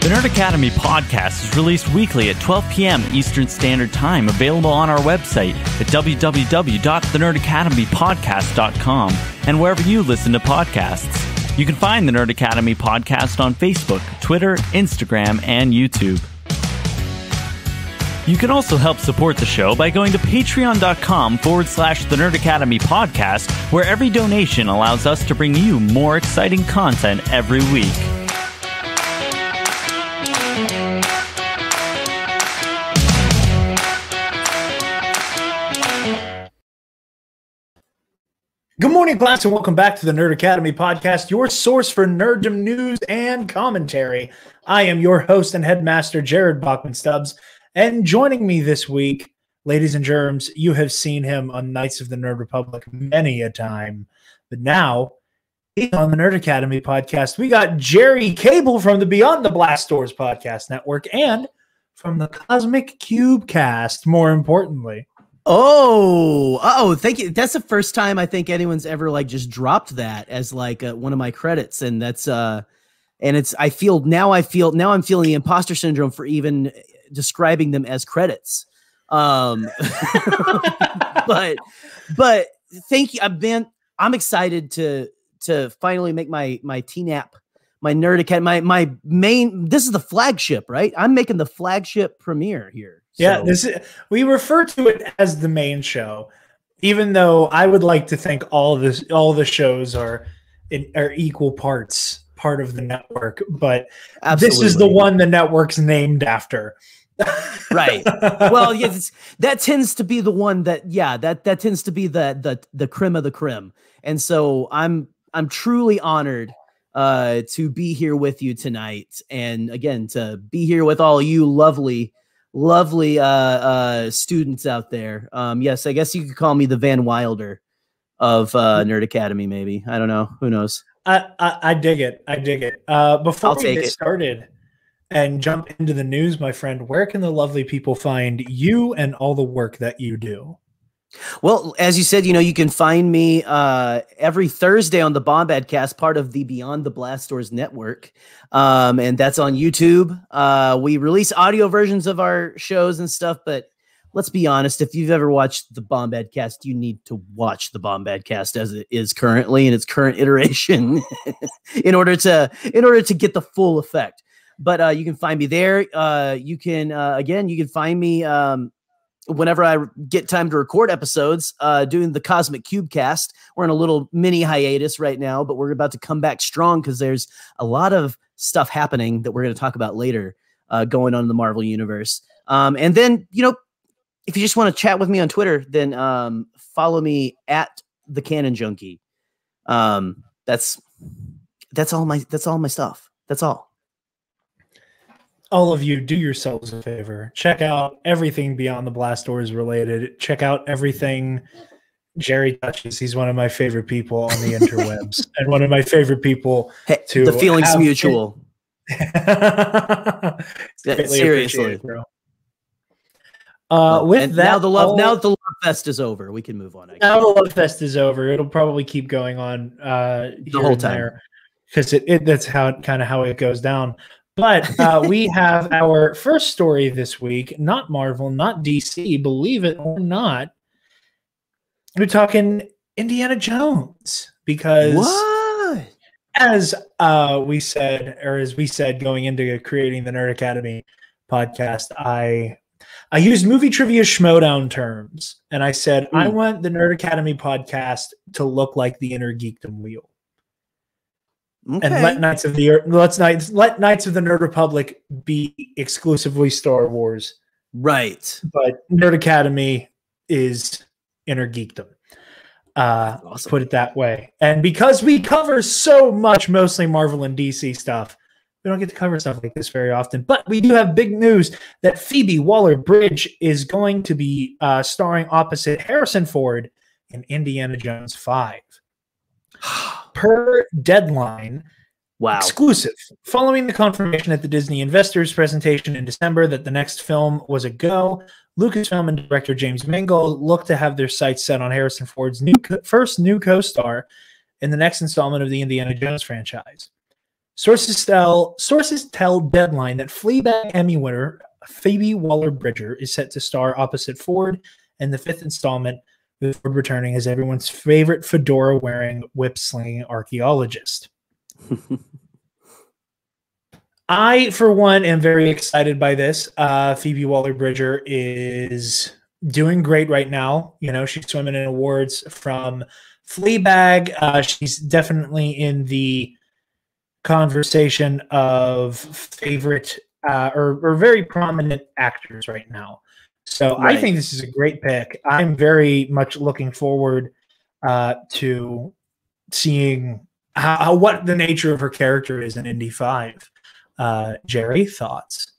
The Nerd Academy Podcast is released weekly at 12 p.m. Eastern Standard Time, available on our website at www.thenerdacademypodcast.com and wherever you listen to podcasts. You can find the Nerd Academy Podcast on Facebook, Twitter, Instagram, and YouTube. You can also help support the show by going to patreon.com/The Nerd Academy Podcast, where every donation allows us to bring you more exciting content every week. Good morning, class, and welcome back to the Nerd Academy Podcast, your source for nerddom news and commentary. I am your host and headmaster, Jarod Bachman-Stubbs, and joining me this week, ladies and germs, you have seen him on Knights of the Nerd Republic many a time, but now he's on the Nerd Academy Podcast. We got Gerry Cable from the Beyond the Blast Doors Podcast Network and from the Cosmic Cubecast, more importantly. Thank you. That's the first time I think anyone's ever just dropped that as one of my credits, and that's and it's I'm feeling the imposter syndrome for even describing them as credits. But thank you. I'm excited to finally make my TNAP, my Nerd Academy, my main. This is the flagship, right? I'm making the flagship premiere here. Yeah, we refer to it as the main show, even though I would like to think all the shows are equal parts part of the network. But Absolutely. This is the one the network's named after. Right. Well, yes, that tends to be the one that tends to be the creme of the creme. And so I'm truly honored to be here with you tonight, and again to be here with all you lovely students out there. Yes, I guess you could call me the Van Wilder of Nerd Academy, maybe. I don't know. Who knows? I dig it. Before we get started and jump into the news, my friend, where can the lovely people find you and all the work that you do? Well, as you said, you can find me every Thursday on the Bombadcast, part of the Beyond the Blast Doors network. And that's on YouTube. We release audio versions of our shows and stuff, but let's be honest, if you've ever watched the Bombadcast, you need to watch the Bombadcast as it is currently in its current iteration in order to get the full effect. But you can find me there. You can find me whenever I get time to record episodes, doing the Cosmic Cubecast. We're in a little mini hiatus right now, but we're about to come back strong because there's a lot of stuff happening that we're going to talk about later going on in the Marvel Universe. And then, if you just want to chat with me on Twitter, then follow me at the Canon Junkie. That's all my stuff. That's all. All of you, do yourselves a favor. Check out everything Beyond the Blast Doors related. Check out everything Gerry touches. He's one of my favorite people on the interwebs, and one of my favorite people to. The feeling's mutual. Seriously, bro. Now the love fest is over. We can move on. Now the love fest is over. It'll probably keep going on the whole time because that's how it goes down. But we have our first story this week, not Marvel, not DC, believe it or not. We're talking Indiana Jones because as we said going into creating the Nerd Academy podcast, I used movie trivia schmodown terms, and I said, I want the Nerd Academy podcast to look like the Inner Geekdom Wheel. Okay. And let Knights of the Nerd Republic be exclusively Star Wars. Right. But Nerd Academy is Inner Geekdom. Awesome. Put it that way. And because we cover so much, mostly Marvel and DC stuff, we don't get to cover stuff like this very often. But we do have big news that Phoebe Waller-Bridge is going to be starring opposite Harrison Ford in Indiana Jones 5. Per Deadline, exclusive. Following the confirmation at the Disney Investors presentation in December that the next film was a go, Lucasfilm and director James Mangold look to have their sights set on Harrison Ford's first new co-star in the next installment of the Indiana Jones franchise. Sources tell Deadline that Fleabag Emmy winner Phoebe Waller-Bridge is set to star opposite Ford in the 5th installment, with Ford returning as everyone's favorite fedora-wearing, whip-slinging archaeologist. I, for one, am very excited by this. Phoebe Waller-Bridge is doing great right now. You know, she's swimming in awards from Fleabag. She's definitely in the conversation of favorite or very prominent actors right now. So right. I think this is a great pick. I'm very much looking forward to seeing what the nature of her character is in Indy 5. Gerry, thoughts?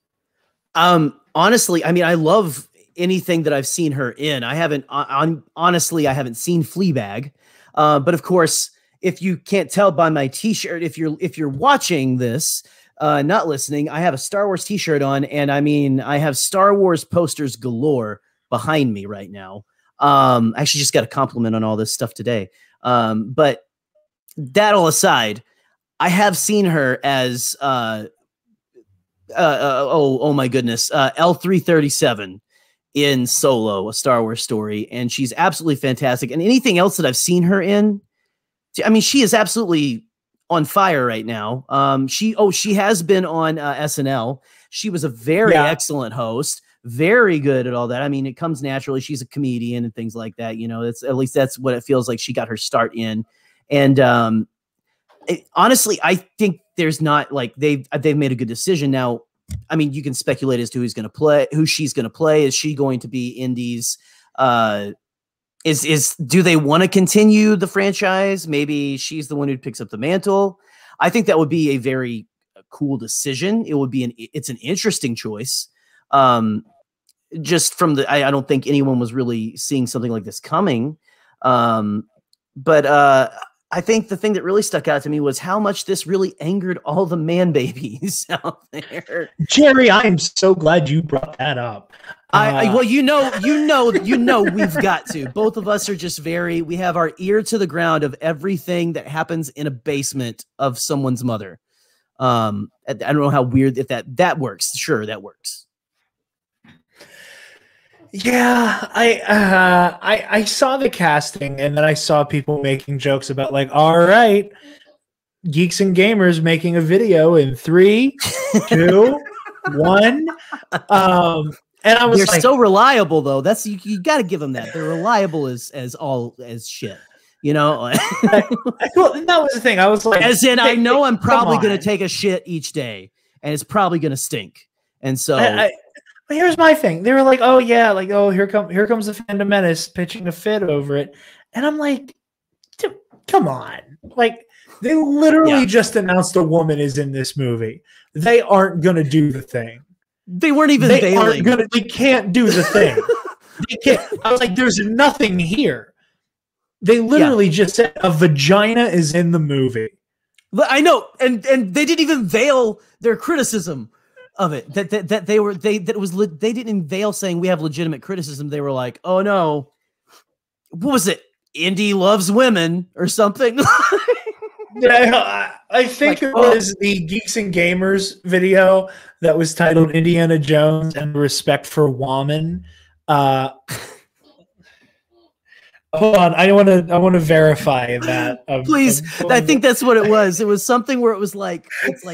Honestly, I mean, I love anything that I've seen her in. I haven't honestly, I haven't seen Fleabag. But of course, if you can't tell by my t-shirt, if you're watching this, not listening, I have a Star Wars t-shirt on, and I mean, I have Star Wars posters galore behind me right now. I actually just got a compliment on all this stuff today. But that all aside, I have seen her as oh my goodness, L337 in Solo, a Star Wars story, and she's absolutely fantastic. And anything else that I've seen her in, I mean, she is absolutely on fire right now. She has been on SNL. She was a very excellent host, very good at all that. I mean, it comes naturally. She's a comedian and things like that. You know, it's at least that's what it feels like she got her start in. And honestly, I think there's not like they've made a good decision now. I mean, you can speculate as to who she's going to play. Is she going to be Indy's? Do they want to continue the franchise? Maybe she's the one who picks up the mantle. I think that would be a very cool decision. It's an interesting choice. Just from I don't think anyone was really seeing something like this coming. But I think the thing that really stuck out to me was how much this really angered all the man babies out there. Gerry, I am so glad you brought that up. Well, you know, we've got to. Both of us are just we have our ear to the ground of everything that happens in a basement of someone's mother. I don't know how weird if that works. Sure, that works. Yeah, I saw the casting, and then I saw people making jokes about like, all right, Geeks and Gamers making a video in 3, 2, 1. And I was They're so reliable though. That's you got to give them that. They're reliable as shit. You know. Well, that was the thing. I was like, as in, I know I'm probably going to take a shit each day, and it's probably going to stink. And so. But here's my thing. They were like, oh yeah, like, oh, here comes the Phantom Menace pitching a fit over it. And I'm like, come on. Like, they literally just announced a woman is in this movie. They aren't gonna do the thing. They weren't even bailing. They can't do the thing. They can't. I was like, there's nothing here. They literally just said a vagina is in the movie. I know, and they didn't even veil their criticism of it. They didn't veil saying we have legitimate criticism. They were like, oh no, what was it? Indy loves women or something. Yeah, I think it was the Geeks and Gamers video that was titled Indiana Jones and Respect for Woman. Hold on, I want to verify that. Please, I think that's what it was. It was something where it's like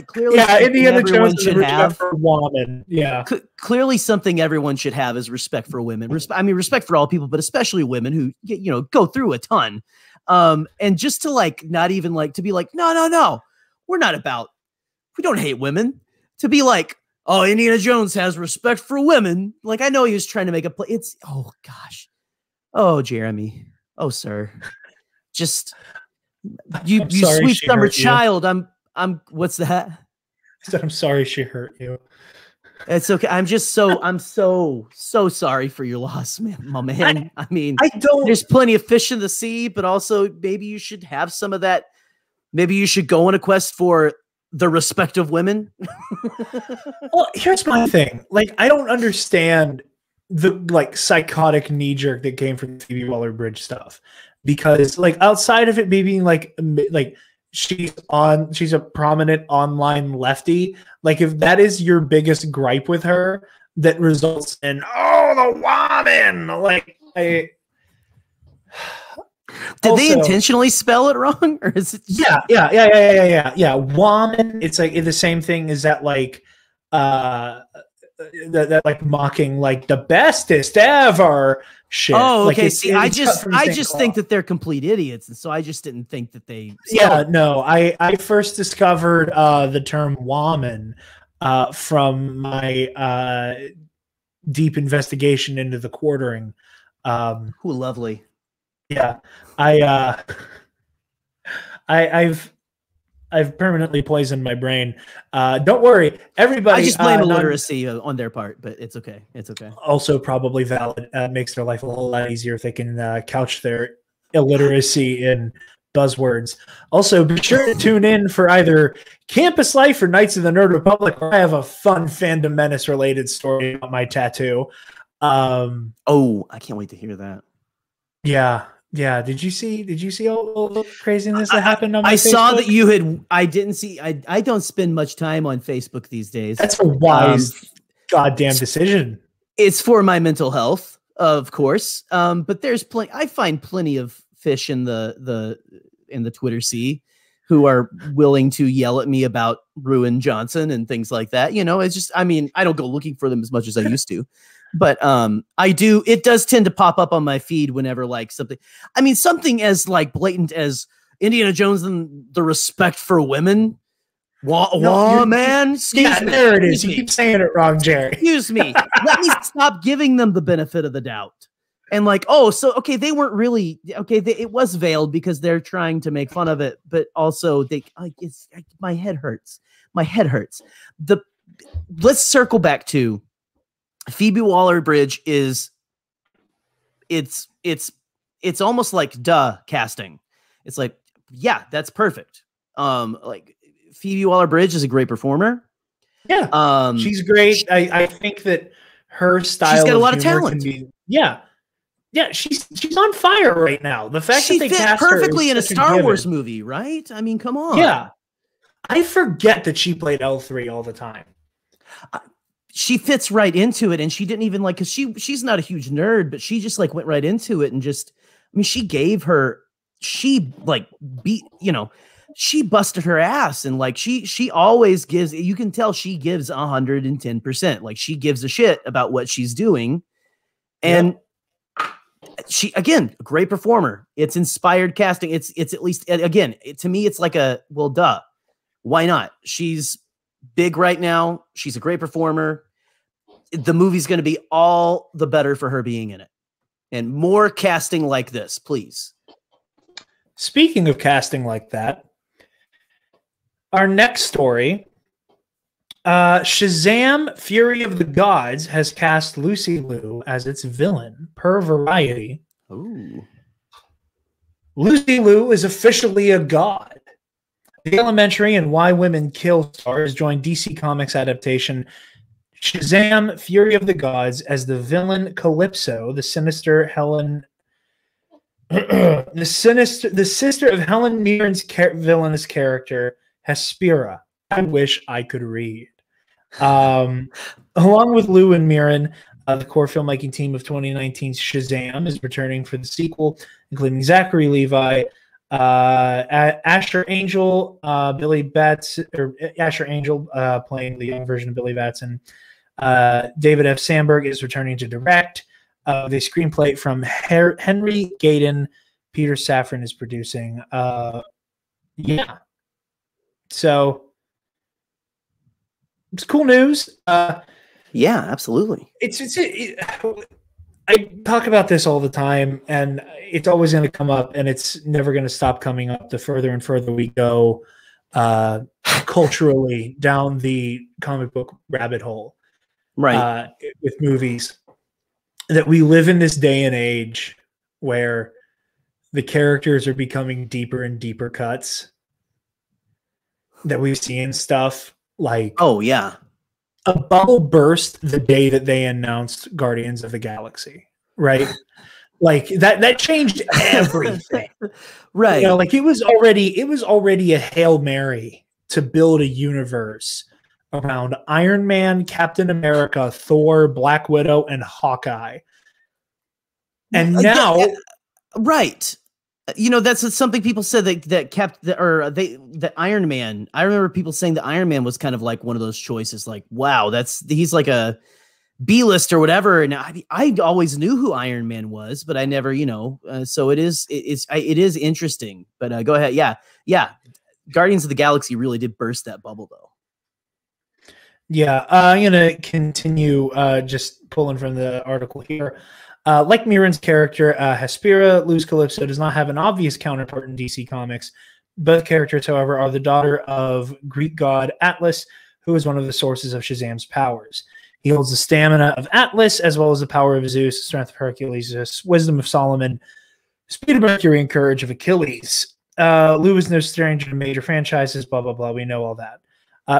clearly. Yeah, Indiana Jones should have for woman. Yeah, clearly something everyone should have is respect for women. Respect for all people, but especially women who go through a ton. And just to not even to be like, no, we don't hate women. To be like, oh, Indiana Jones has respect for women. Like, I know he was trying to make a play. Oh gosh. Oh, Jeremy. Oh, sir. Just you sweet summer child. I'm what's that? I said, I'm sorry she hurt you. It's okay. I'm so sorry for your loss, man, my man. There's plenty of fish in the sea, but also maybe you should have some of that. Maybe you should go on a quest for the respect of women. Well, here's my thing. I don't understand the psychotic knee jerk that came from Phoebe Waller-Bridge stuff, because outside of it being she's a prominent online lefty. Like, if that is your biggest gripe with her, that results in the woman. Like, did they intentionally spell it wrong, or is it? Yeah. Woman. It's like the same thing as that, like, that like mocking like the bestest ever shit. Oh, okay. Like, see, I just think that they're complete idiots, and so I just didn't think that they. Yeah, no. I first discovered the term woman from my deep investigation into the quartering. Who lovely. Yeah, I've permanently poisoned my brain. Don't worry, everybody. I just blame illiteracy on their part, but it's okay. It's okay. Also, probably valid. Makes their life a whole lot easier if they can couch their illiteracy in buzzwords. Also, be sure to tune in for either Campus Life or Knights of the Nerd Republic, where I have a fun Fandom Menace related story about my tattoo. Oh, I can't wait to hear that. Yeah. Did you see all the craziness that happened on my I Facebook? saw that you had. I didn't see. I don't spend much time on Facebook these days. That's a wise goddamn decision. It's for my mental health, of course. But there's plenty. I find plenty of fish in the Twitter sea who are willing to yell at me about Ruin Johnson and things like that. You know, it's just. I mean, I don't go looking for them as much as I used to. But I do. It does tend to pop up on my feed whenever like something. I mean, something as like blatant as Indiana Jones and the respect for women. Man, excuse me. There it is. You keep saying it wrong, Jerry. Excuse me. Let me stop giving them the benefit of the doubt. And like, oh, so okay, they weren't really okay. It was veiled because they're trying to make fun of it, but also my head hurts. My head hurts. Let's circle back to. Phoebe Waller-Bridge is it's almost like casting. It's like, yeah, that's perfect. Like Phoebe Waller-Bridge is a great performer. Yeah. She's great. I think that her style she's got a lot of talent. Yeah, she's on fire right now. The fact that they cast her perfectly in a Star Wars movie, right? I mean, come on. Yeah. I forget that she played L3 all the time. She fits right into it, and she didn't even like, because she's not a huge nerd, but she just like went right into it and just, I mean, she busted her ass, and like she always gives, you can tell she gives 110%. Like she gives a shit about what she's doing, and she, again, a great performer. It's inspired casting. It's at least, again, to me, it's like why not? She's big right now. She's a great performer. The movie's going to be all the better for her being in it. And more casting like this, please. Speaking of casting like that, our next story, Shazam! Fury of the Gods has cast Lucy Liu as its villain, per Variety. Ooh. Lucy Liu is officially a god. The Elementary and Why Women Kill stars joined DC Comics adaptation Shazam! Fury of the Gods as the villain Calypso, the sister of Helen Mirren's villainous character Hespera. I wish I could read. Along with Liu and Mirren, the core filmmaking team of 2019's Shazam is returning for the sequel, including Zachary Levi, Asher Angel, Billy Batson, or Asher Angel playing the young version of Billy Batson. David F. Sandberg is returning to direct. The screenplay from Henry Gayden. Peter Safran is producing. Yeah. So it's cool news. Yeah, absolutely. I talk about this all the time, and it's always going to come up, and it's never going to stop coming up the further and further we go culturally down the comic book rabbit hole. Right. With movies, that we live in this day and age where the characters are becoming deeper and deeper cuts, that we've seen stuff like, oh yeah, a bubble burst the day that they announced Guardians of the Galaxy, right? Like that changed everything. Right. You know, like it was already a Hail Mary to build a universe around Iron Man, Captain America, Thor, Black Widow, and Hawkeye. And now, right. You know, that's something people said that Iron Man. I remember people saying that Iron Man was kind of like one of those choices. Like, wow, he's like a B-list or whatever. And I always knew who Iron Man was, but I never, so it is interesting. But go ahead. Yeah. Guardians of the Galaxy really did burst that bubble, though. Yeah, I'm gonna continue just pulling from the article here. Like Mirren's character, Hespera, Luz Calypso does not have an obvious counterpart in DC Comics. Both characters, however, are the daughter of Greek god Atlas, who is one of the sources of Shazam's powers. He holds the stamina of Atlas, as well as the power of Zeus, strength of Hercules, wisdom of Solomon, speed of Mercury, and courage of Achilles. Lou is no stranger to major franchises, blah, blah, blah. We know all that.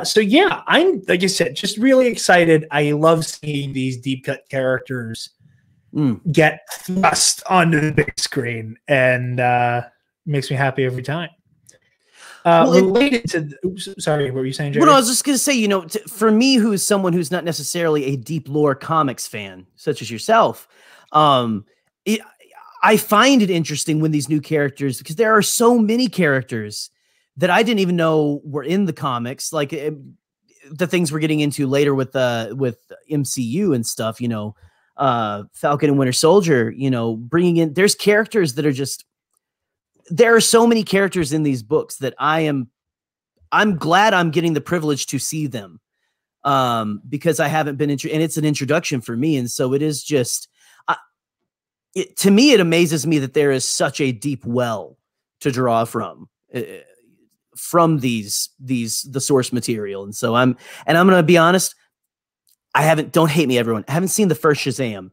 So yeah, I'm, like I said, just really excited. I love seeing these deep cut characters get thrust onto the big screen, and makes me happy every time. Related to, sorry, what were you saying, Jerry? Well, no, I was just going to say, for me, who's someone who's not necessarily a deep lore comics fan, such as yourself, I find it interesting when these new characters, because there are so many characters that I didn't even know were in the comics, like the things we're getting into later with MCU and stuff, Falcon and Winter Soldier, bringing in, there's characters that are just, there are so many characters in these books that I'm glad I'm getting the privilege to see them, because I haven't been, and it's an introduction for me. And so it is just, to me, it amazes me that there is such a deep well to draw from the source material. And so I'm going to be honest. Don't hate me, everyone. I haven't seen the first Shazam.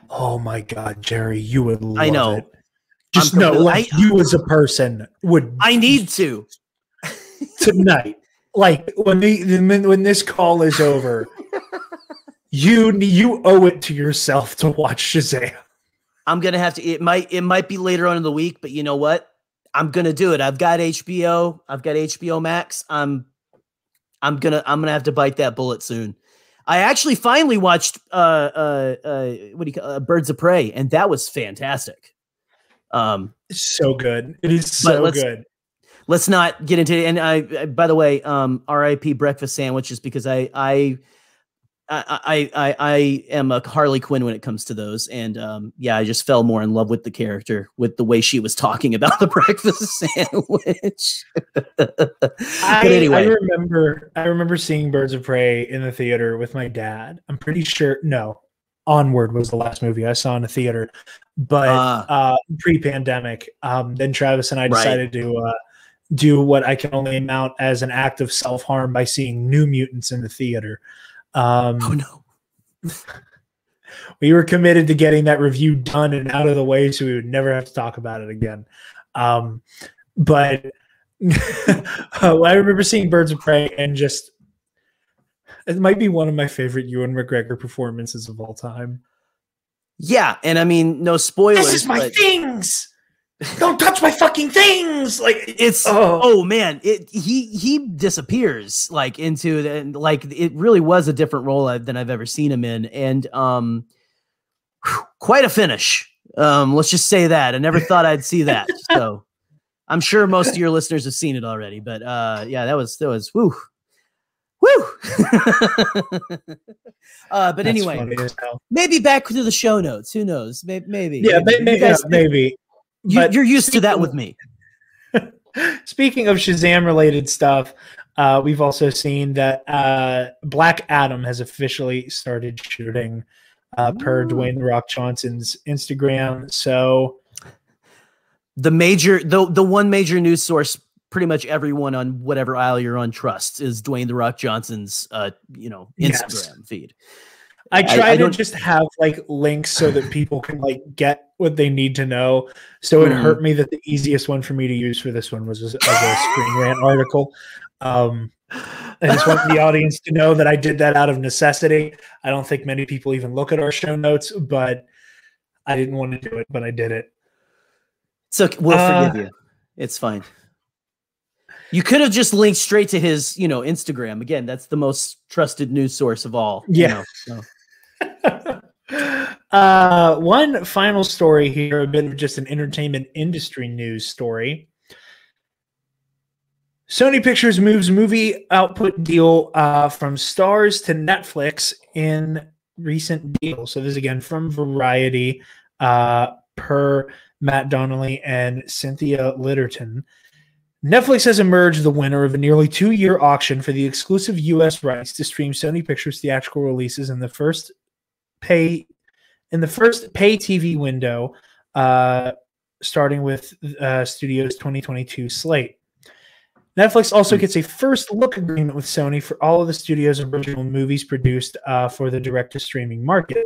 Oh my God, Jerry, you would love I know. it. Just know, like, you as a person would. I need to tonight. Like when this call is over, you owe it to yourself to watch Shazam. I'm gonna have to. It might be later on in the week, but you know what? I'm gonna do it. I've got HBO. I've got HBO Max. I'm gonna have to bite that bullet soon. I actually finally watched what do you call Birds of Prey, and that was fantastic. It's so good. It is so good. Let's not get into it. And I by the way, RIP breakfast sandwiches, because I am a Harley Quinn when it comes to those. And I just fell more in love with the character, with the way she was talking about the breakfast sandwich. Anyway. I remember seeing Birds of Prey in the theater with my dad. I'm pretty sure. No, Onward was the last movie I saw in a theater, but pre-pandemic. Then Travis and I decided to do what I can only amount as an act of self-harm by seeing New Mutants in the theater. Oh no. We were committed to getting that review done and out of the way so we would never have to talk about it again. But I remember seeing Birds of Prey, and just, it might be one of my favorite Ewan McGregor performances of all time. Yeah, and I mean, no spoilers. This is my things. Don't touch my fucking things. Like, it's oh man, he disappears like into the, like, it really was a different role than I've ever seen him in, and quite a finish. Let's just say that. I never thought I'd see that. So I'm sure most of your listeners have seen it already, but yeah, that was woo. But that's anyway, maybe back to the show notes. Who knows? Maybe. Yeah, maybe. You're used to that with me. Speaking of Shazam related stuff, we've also seen that Black Adam has officially started shooting per Dwayne "The Rock" Johnson's Instagram. So the one major news source, pretty much everyone on whatever aisle you're on trusts, is Dwayne "The Rock" Johnson's Instagram feed. I try to just have like links so that people can like get what they need to know. So it hurt me that the easiest one for me to use for this one was as a Screen Rant article. I just want the audience to know that I did that out of necessity. I don't think many people even look at our show notes, but I didn't want to do it, but I did it. So we'll forgive you. It's fine. You could have just linked straight to his, Instagram. Again, that's the most trusted news source of all. Yeah. One final story here, a bit of just an entertainment industry news story. Sony Pictures moves movie output deal from Stars to Netflix in recent deal. So this is again from Variety, per Matt Donnelly and Cynthia Litterton. Netflix has emerged the winner of a nearly 2-year auction for the exclusive U.S. rights to stream Sony Pictures theatrical releases in the first pay TV window, starting with Studio's 2022 slate. Netflix also gets a first look agreement with Sony for all of the studio's original movies produced for the direct-to-streaming market.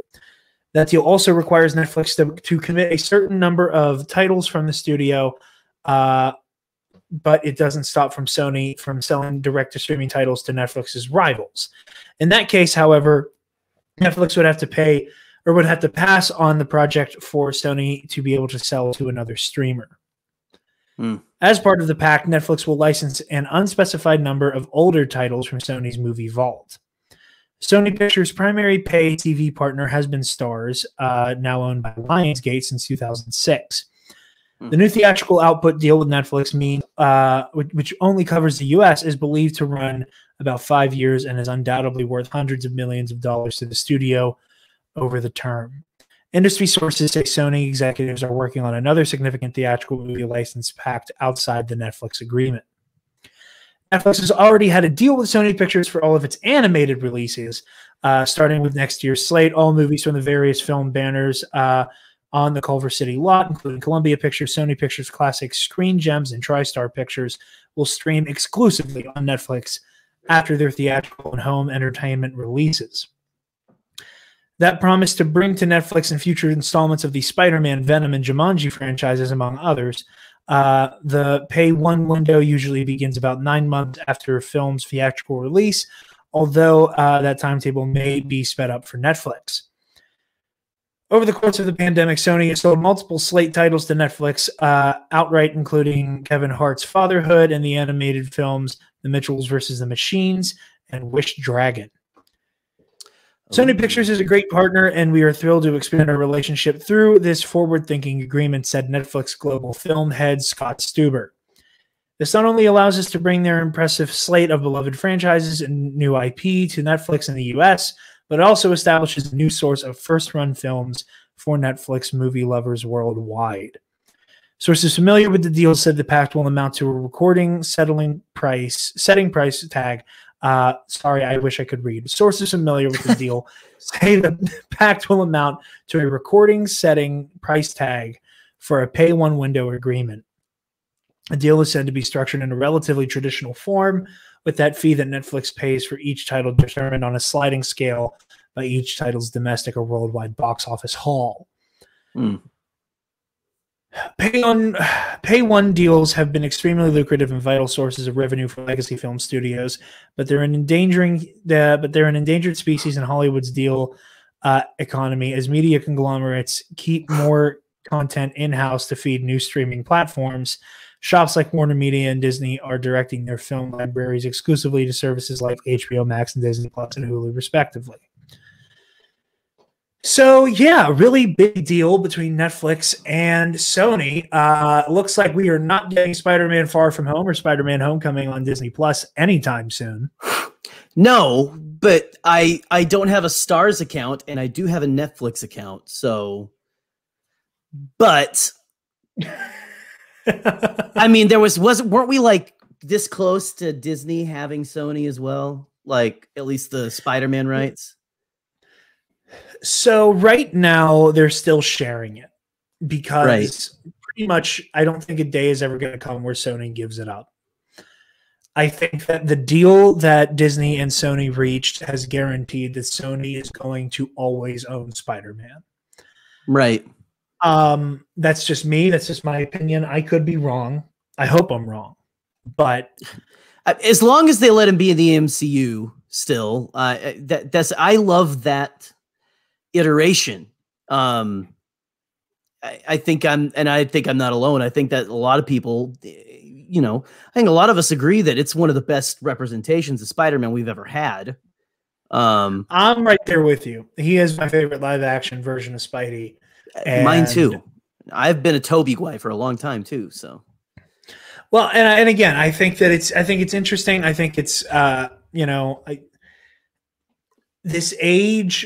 That deal also requires Netflix to commit a certain number of titles from the studio, but it doesn't stop from Sony from selling direct-to-streaming titles to Netflix's rivals. In that case, however, Netflix would have to pay or would have to pass on the project for Sony to be able to sell to another streamer. As part of the pact, Netflix will license an unspecified number of older titles from Sony's movie vault. Sony Pictures' primary pay TV partner has been Starz, now owned by Lionsgate since 2006. The new theatrical output deal with Netflix, which only covers the U.S., is believed to run about 5 years and is undoubtedly worth hundreds of millions of dollars to the studio over the term. Industry sources say Sony executives are working on another significant theatrical movie license pact outside the Netflix agreement. Netflix has already had a deal with Sony Pictures for all of its animated releases, starting with next year's slate. All movies from the various film banners on the Culver City lot, including Columbia Pictures, Sony Pictures Classics, Screen Gems, and TriStar Pictures, will stream exclusively on Netflix after their theatrical and home entertainment releases. That promised to bring to Netflix in future installments of the Spider-Man, Venom, and Jumanji franchises, among others. The pay one window usually begins about 9 months after a film's theatrical release, although that timetable may be sped up for Netflix. Over the course of the pandemic, Sony has sold multiple slate titles to Netflix outright, including Kevin Hart's Fatherhood and the animated films The Mitchells vs. the Machines and Wish Dragon. Sony Pictures is a great partner, and we are thrilled to expand our relationship through this forward-thinking agreement, said Netflix Global Film head Scott Stuber. This not only allows us to bring their impressive slate of beloved franchises and new IP to Netflix in the U.S., but it also establishes a new source of first-run films for Netflix movie lovers worldwide. Sources familiar with the deal said the pact will amount to a recording setting price tag. Sorry, I wish I could read. Sources familiar with the deal say the pact will amount to a recording setting price tag for a pay one window agreement. The deal is said to be structured in a relatively traditional form, with that fee that Netflix pays for each title determined on a sliding scale by each title's domestic or worldwide box office haul. Pay one deals have been extremely lucrative and vital sources of revenue for legacy film studios, but they're an endangered species in Hollywood's deal economy, as media conglomerates keep more content in-house to feed new streaming platforms. Shops like Warner Media and Disney are directing their film libraries exclusively to services like HBO Max and Disney Plus and Hulu, respectively. So, yeah, really big deal between Netflix and Sony. Looks like we are not getting Spider-Man Far From Home or Spider-Man Homecoming on Disney Plus anytime soon. No, but I don't have a Starz account, and I do have a Netflix account. So, but I mean, weren't we like this close to Disney having Sony as well? Like at least the Spider-Man rights. So right now they're still sharing it because pretty much I don't think a day is ever going to come where Sony gives it up. I think that the deal that Disney and Sony reached has guaranteed that Sony is going to always own Spider-Man. Right. That's just me. That's just my opinion. I could be wrong. I hope I'm wrong. But as long as they let him be in the MCU still, I love that iteration. I think I'm not alone. I think that a lot of people, I think a lot of us agree that it's one of the best representations of Spider-Man we've ever had. I'm right there with you. He is my favorite live action version of Spidey. Mine too. I've been a Tobey guy for a long time too. So, well, and again, I think it's interesting. I think it's this age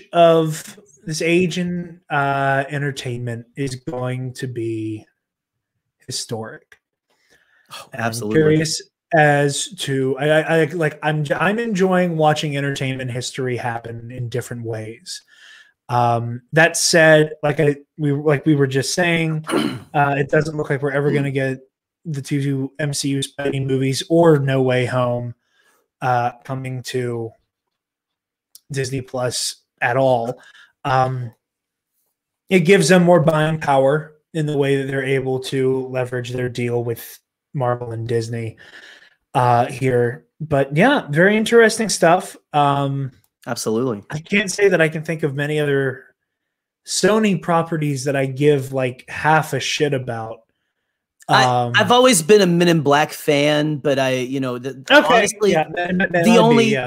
in entertainment is going to be historic. Oh, absolutely. I'm curious as to I'm enjoying watching entertainment history happen in different ways. That said, we were just saying, it doesn't look like we're ever going to get the two MCU Spidey movies or No Way Home coming to Disney Plus at all. It gives them more buying power in the way that they're able to leverage their deal with Marvel and Disney here. But yeah, very interesting stuff. Absolutely. I can't say that I can think of many other Sony properties that I give like half a shit about. I've always been a Men in Black fan, but honestly, the only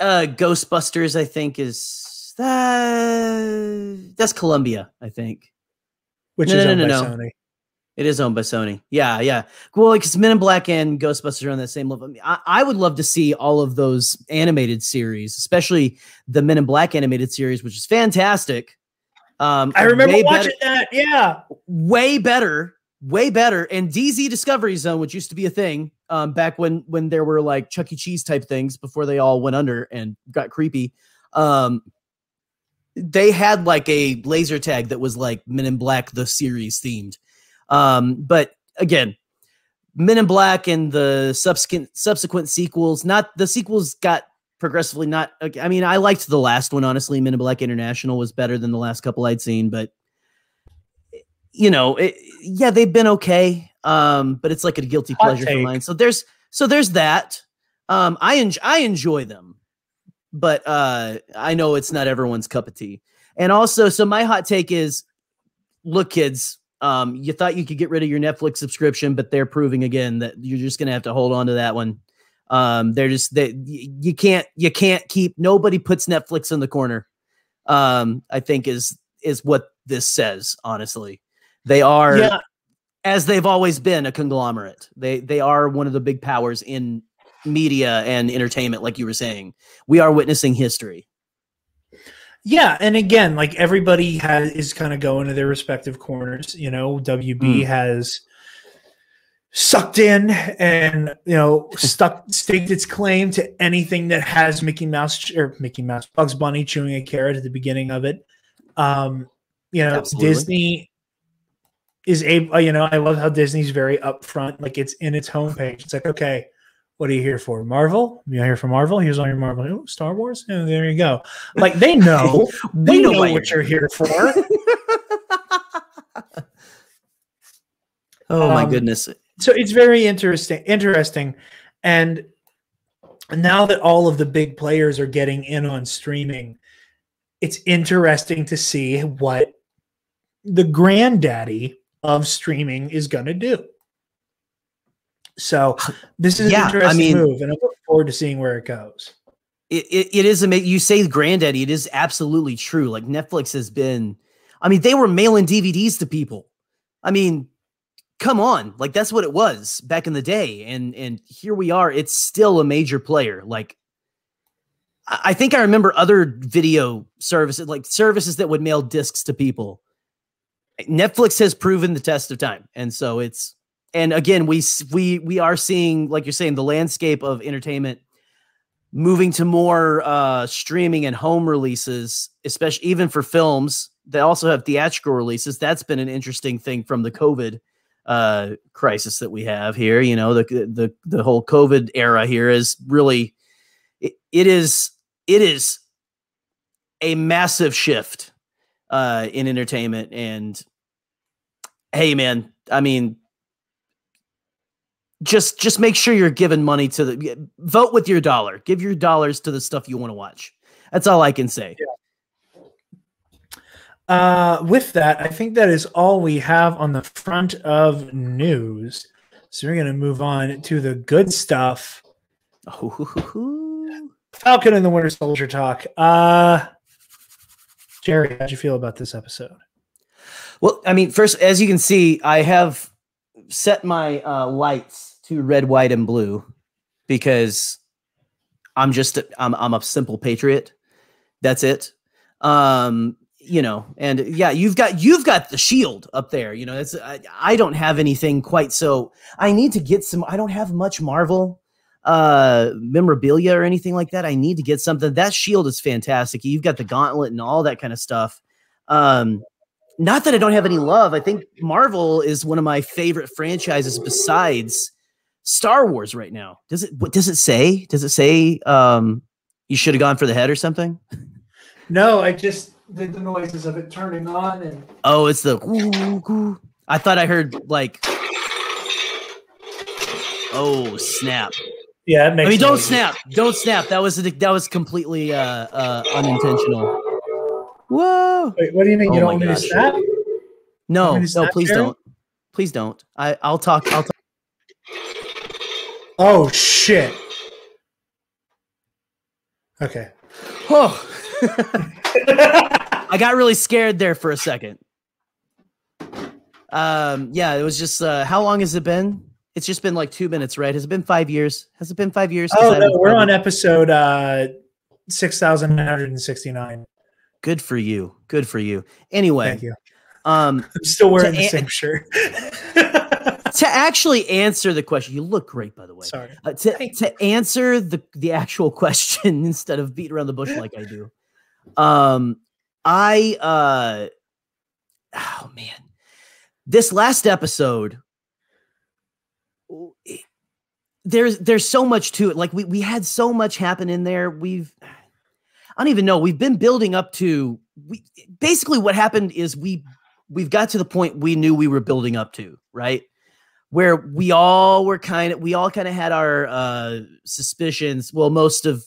Ghostbusters I think is that's Columbia, I think. Which is owned by Sony. It is owned by Sony. Yeah. Well, because Men in Black and Ghostbusters are on the same level. I would love to see all of those animated series, especially the Men in Black animated series, which is fantastic. I remember watching that. Yeah. Way better. And DZ Discovery Zone, which used to be a thing back when there were like Chuck E. Cheese type things before they all went under and got creepy. They had like a laser tag that was like Men in Black, the series themed. But again, Men in Black and the subsequent sequels, not the sequels got progressively not. I mean, I liked the last one, honestly. Men in Black International was better than the last couple I'd seen, but they've been okay. But it's like a guilty pleasure for mine. So there's that. I enjoy them, but I know it's not everyone's cup of tea. And also, so my hot take is, look, kids, you thought you could get rid of your Netflix subscription, but they're proving again that you're just going to have to hold on to that one. You can't keep, nobody puts Netflix in the corner. I think is what this says. Honestly, they are, as they've always been, a conglomerate. They are one of the big powers in media and entertainment. Like you were saying, we are witnessing history. Yeah, and again, like everybody is kind of going to their respective corners. WB has sucked in and staked its claim to anything that has Bugs Bunny chewing a carrot at the beginning of it. Absolutely. Disney is able. I love how Disney's very upfront. Like it's in its homepage. It's like, okay, what are you here for? Marvel? You're here for Marvel? Here's all your Marvel. Oh, Star Wars? Oh, there you go. Like they know. they know what you're here for. Oh my goodness. So it's very interesting. And now that all of the big players are getting in on streaming, it's interesting to see what the granddaddy of streaming is going to do. So this is an interesting move, and I look forward to seeing where it goes. It is amazing. You say granddaddy, it is absolutely true. Like Netflix has been, they were mailing DVDs to people. Come on. Like that's what it was back in the day. And here we are. It's still a major player. Like I think I remember other video services, like services that would mail discs to people. Netflix has proven the test of time. And so and again, we are seeing, like you're saying, the landscape of entertainment moving to more streaming and home releases, especially even for films that also have theatrical releases. That's been an interesting thing from the COVID crisis that we have here. The whole COVID era here is really, it is a massive shift in entertainment. And hey, man, just make sure you're giving money to vote with your dollar. Give your dollars to the stuff you want to watch. That's all I can say. With that, I think that is all we have on the front of news. So we're going to move on to the good stuff. Falcon and the Winter Soldier talk. Gerry, how'd you feel about this episode? Well, I mean, first, as you can see, I have set my lights to red, white, and blue because I'm a simple patriot. That's it. You know, and yeah, you've got the shield up there. You know, I don't have anything quite so. I need to get some. I don't have much Marvel memorabilia or anything like that. I need to get something. That shield is fantastic. You've got the gauntlet and all that kind of stuff. Not that I don't have any love. I think Marvel is one of my favorite franchises besides Star Wars right now. What does it say? Does it say you should have gone for the head or something? No, I just did the noises of it turning on and oh, it's the I thought I heard like oh snap. Yeah, it makes I mean, don't noises. snap. That was completely unintentional. Whoa! Wait, what do you mean? Oh You don't my want me to gosh. snap? No, Want me to snap, please Gerry? don't. Please don't. I'll talk. Oh shit. Okay. Oh. I got really scared there for a second. Yeah, it was just how long has it been? It's just been like 2 minutes, right? Has it been 5 years? Has it been 5 years? Oh no, we're on episode 6,969. Good for you. Good for you. Anyway, Thank you. I'm still wearing the same shirt. To actually answer the question, you look great, by the way. Sorry. To answer the actual question instead of beat around the bush like I do. Oh man, this last episode, there's so much to it. Like we had so much happen in there. I don't even know. We've been building up to basically what happened is we've got to the point we knew we were building up to, right? Where we all kind of had our suspicions. Well, most of,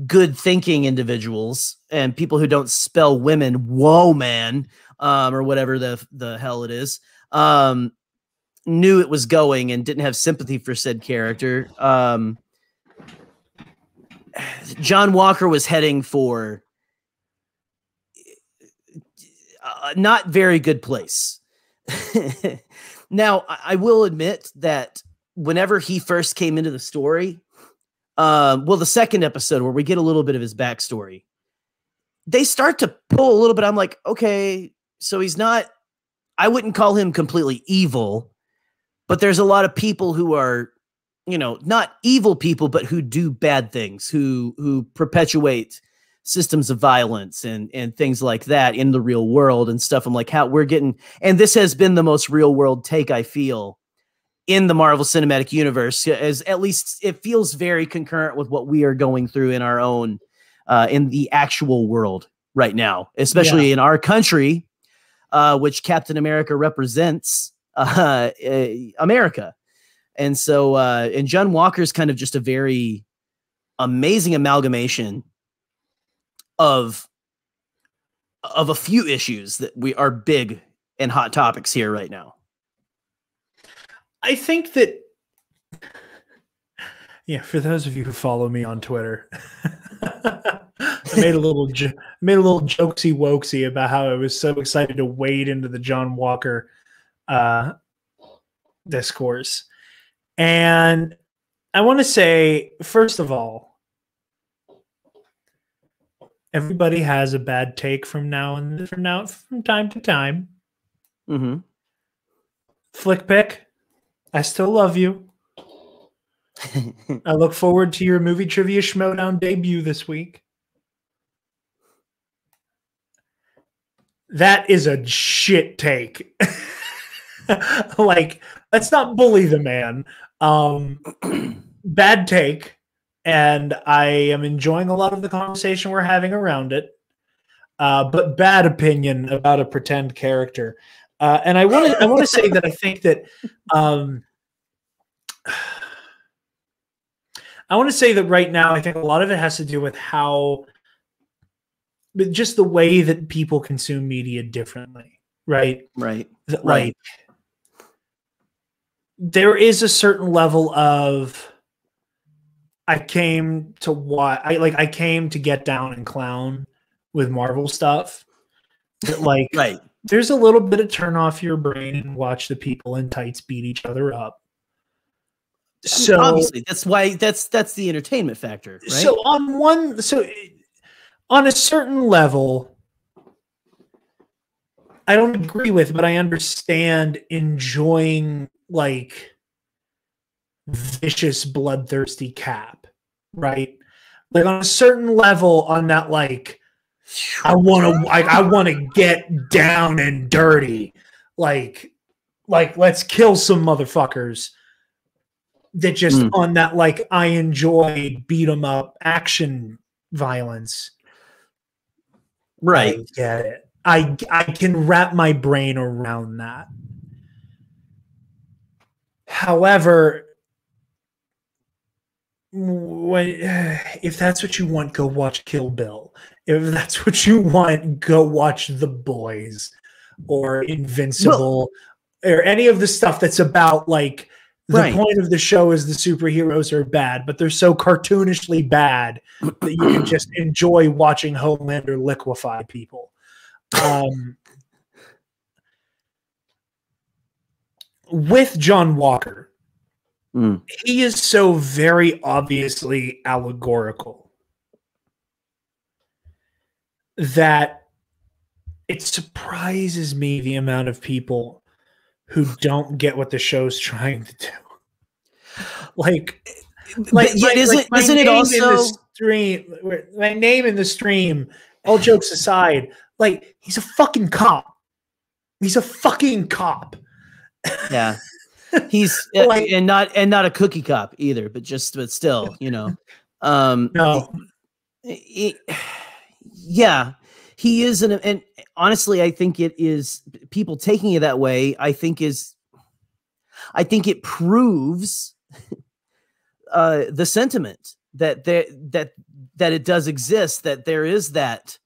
good thinking individuals and people who don't spell women, whoa, man, or whatever the hell it is, knew it was going and didn't have sympathy for said character. John Walker was heading for a not very good place. Now, I will admit that whenever he first came into the story, the second episode where we get a little bit of his backstory, they start to pull a little bit. I'm like, okay, so he's not, I wouldn't call him completely evil, but there's a lot of people who are, not evil people, but who do bad things, who perpetuate systems of violence and things like that in the real world and stuff. I'm like, how we're getting, and this has been the most real world take I feel in the Marvel Cinematic Universe, as at least it feels very concurrent with what we are going through in our own, in the actual world right now, especially in our country, which Captain America represents, America. And so, and John Walker's kind of just a very amazing amalgamation of a few issues that we are big and hot topics here right now. I think that, for those of you who follow me on Twitter, I made a little jokesy wokesy about how I was so excited to wade into the John Walker discourse. And I want to say, first of all, everybody has a bad take from time to time. Mm-hmm. Flick pick, I still love you. I look forward to your movie trivia Schmodown debut this week. That is a shit take. Like, let's not bully the man. Bad take. And I am enjoying a lot of the conversation we're having around it. But bad opinion about a pretend character. And I want to say that I think that I want to say that right now I think a lot of it has to do with how but just the way that people consume media differently, right? Right. Like there is a certain level of I came to get down and clown with Marvel stuff. That like there's a little bit of turn off your brain and watch the people in tights beat each other up. So obviously that's why that's the entertainment factor, right? So on a certain level, I don't agree with, but I understand enjoying like vicious, bloodthirsty Cap, right? Like on a certain level, on that like I want to get down and dirty, like let's kill some motherfuckers. That just on that like I enjoy beat 'em up action violence. Right. I get it. I can wrap my brain around that. However, if that's what you want, go watch Kill Bill. If that's what you want, go watch The Boys or Invincible or any of the stuff that's about like the point of the show is the superheroes are bad, but they're so cartoonishly bad that you can just enjoy watching Homelander liquefy people. With John Walker, he is so very obviously allegorical that it surprises me the amount of people who don't get what the show's trying to do. Isn't it also my name in the stream, all jokes aside, like he's a fucking cop. He's a fucking cop. Yeah. He's and not a cookie cop either, but still, you know. No. Yeah. He is and honestly, I think it is people taking it that way, I think it proves the sentiment that it does exist, that there is that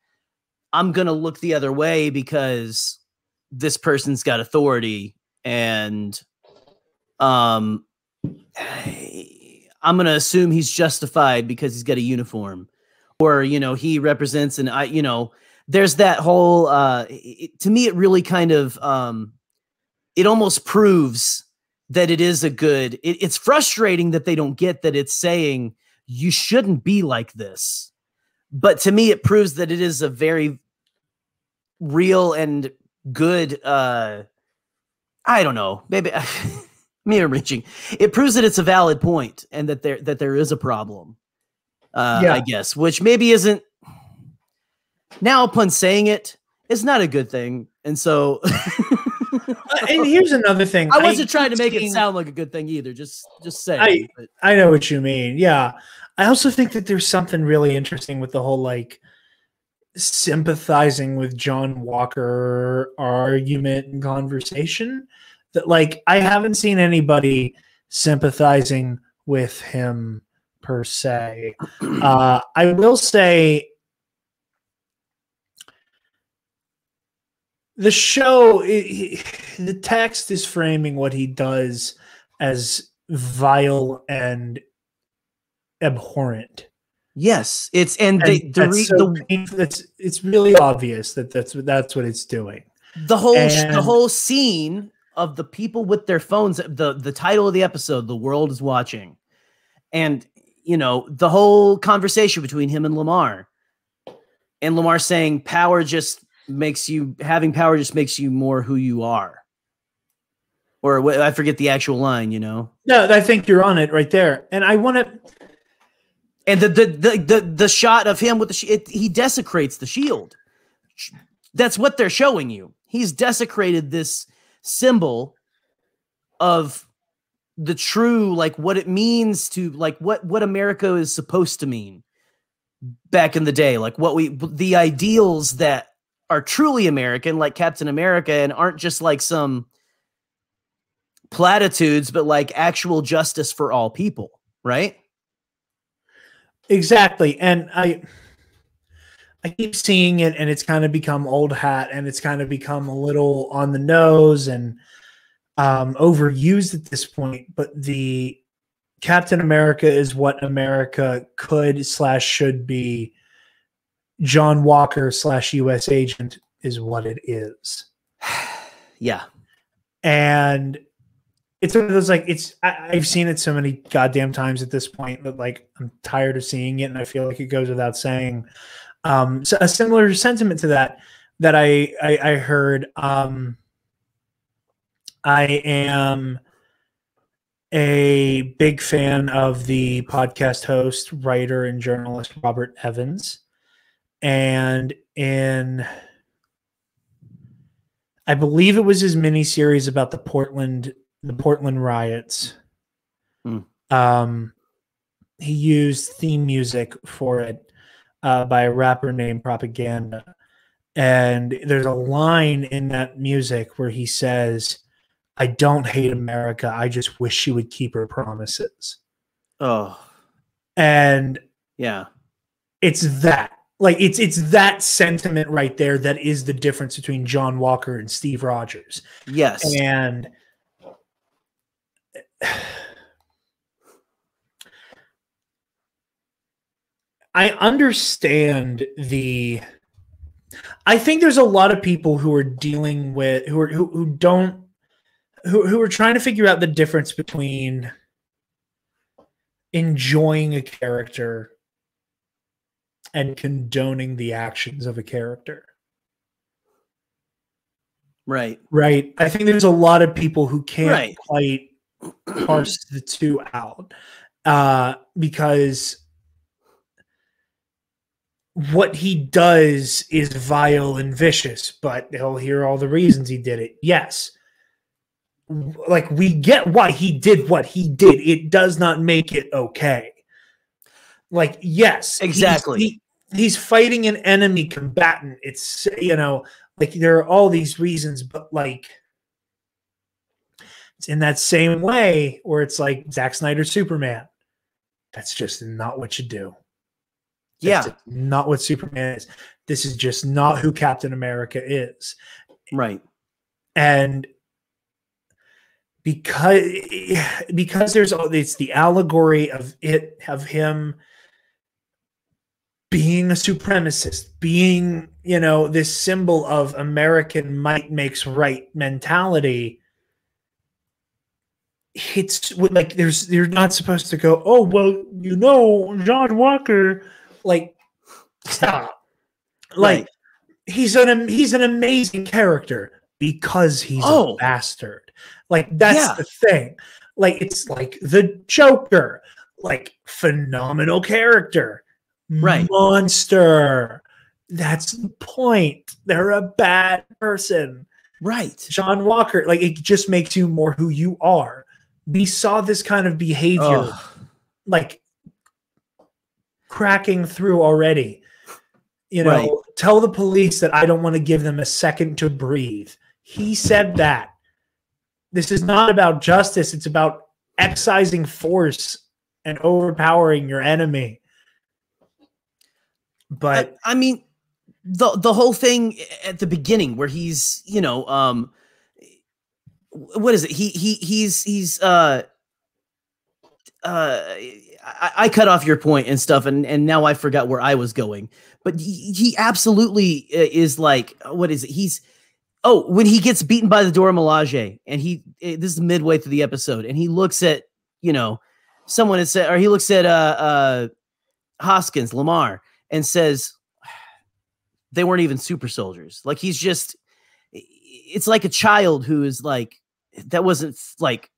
I'm going to look the other way because this person's got authority and I'm going to assume he's justified because he's got a uniform or, you know, he represents there's that whole to me, it really kind of it almost proves that it is it's frustrating that they don't get that it's saying you shouldn't be like this. But to me, it proves that it is a very real and good, I don't know, maybe me reaching. It proves that it's a valid point and that there is a problem, I guess, which maybe isn't now upon saying it, it's not a good thing. And so and here's another thing. I wasn't trying to make it sound like a good thing either. Just say. I know what you mean. Yeah. I also think that there's something really interesting with the whole like sympathizing with John Walker argument and conversation that like I haven't seen anybody sympathizing with him per se. I will say the show, the text is framing what he does as vile and abhorrent. Yes, it's it's really obvious that's what it's doing. The whole scene of the people with their phones. The title of the episode, "The World Is Watching," and you know the whole conversation between him and Lamar saying, having power just makes you more who you are. Or I forget the actual line, you know? No, I think you're on it right there. And I want to. And the shot of him with he desecrates the shield. That's what they're showing you. He's desecrated this symbol of the true, like what it means to, like what America is supposed to mean back in the day. Like the ideals that are truly American, like Captain America, and aren't just like some platitudes, but like actual justice for all people, right? Exactly. And I I keep seeing it, and it's kind of become old hat, and it's kind of become a little on the nose and overused at this point. But the Captain America is what America could/should be. John Walker /US agent is what it is. Yeah. And it's one of those, like, I've seen it so many goddamn times at this point that, like, I'm tired of seeing it, and I feel like it goes without saying. So a similar sentiment to that I heard. I am a big fan of the podcast host, writer, and journalist Robert Evans. And I believe it was his miniseries about the Portland riots. He used theme music for it by a rapper named Propaganda. And there's a line in that music where he says, "I don't hate America. I just wish she would keep her promises." Oh. And yeah, it's that. Like, it's that sentiment right there that is the difference between John Walker and Steve Rogers. Yes. And I understand I think there's a lot of people who are dealing with who are trying to figure out the difference between enjoying a character and condoning the actions of a character. Right. Right. I think there's a lot of people who can't quite parse the two out because what he does is vile and vicious, but he'll hear all the reasons he did it. Yes. Like, we get why he did what he did. It does not make it okay. Like, yes. Exactly. He's fighting an enemy combatant. It's, like, there are all these reasons, but, like, it's in that same way where it's like Zack Snyder's Superman. That's just not what you do. That's not what Superman is. This is just not who Captain America is. Right. And because it's the allegory of him being a supremacist, being, this symbol of American might makes right mentality. It's like, you're not supposed to go, "Oh, well, John Walker," like, stop. Like, he's an amazing character because he's a bastard. Like, that's the thing. Like, it's like the Joker, like, phenomenal character. Right. Monster. That's the point. They're a bad person. Right. John Walker, like, it just makes you more who you are. We saw this kind of behavior, like, cracking through already. Tell the police that I don't want to give them a second to breathe. He said that. This is not about justice. It's about excising force and overpowering your enemy. But I mean, the whole thing at the beginning where he's, what is it? I cut off your point and stuff, and now I forgot where I was going. But he absolutely is like, what is it? When he gets beaten by the Dora Milaje, and this is midway through the episode, and he looks at, someone had said, or he looks at Hoskins, Lamar, and says, they weren't even super soldiers. Like, it's like a child who is like, that wasn't like,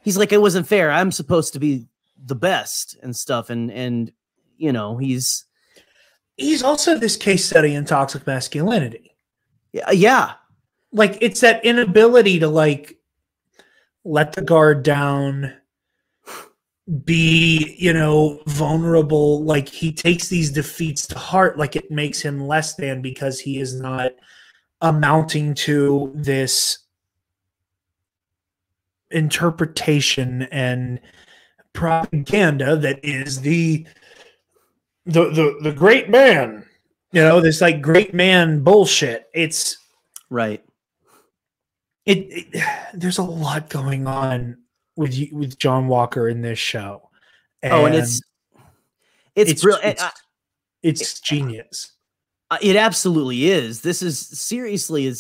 he's like, it wasn't fair. I'm supposed to be the best and stuff. And he's also this case study in toxic masculinity. Yeah. Like, it's that inability to, like, let the guard down, be, vulnerable. Like, he takes these defeats to heart, like it makes him less than because he is not amounting to this interpretation and propaganda that is the great man, This like great man bullshit. It's right. There's a lot going on with John Walker in this show. And it's brilliant. It's genius. It absolutely is. This is seriously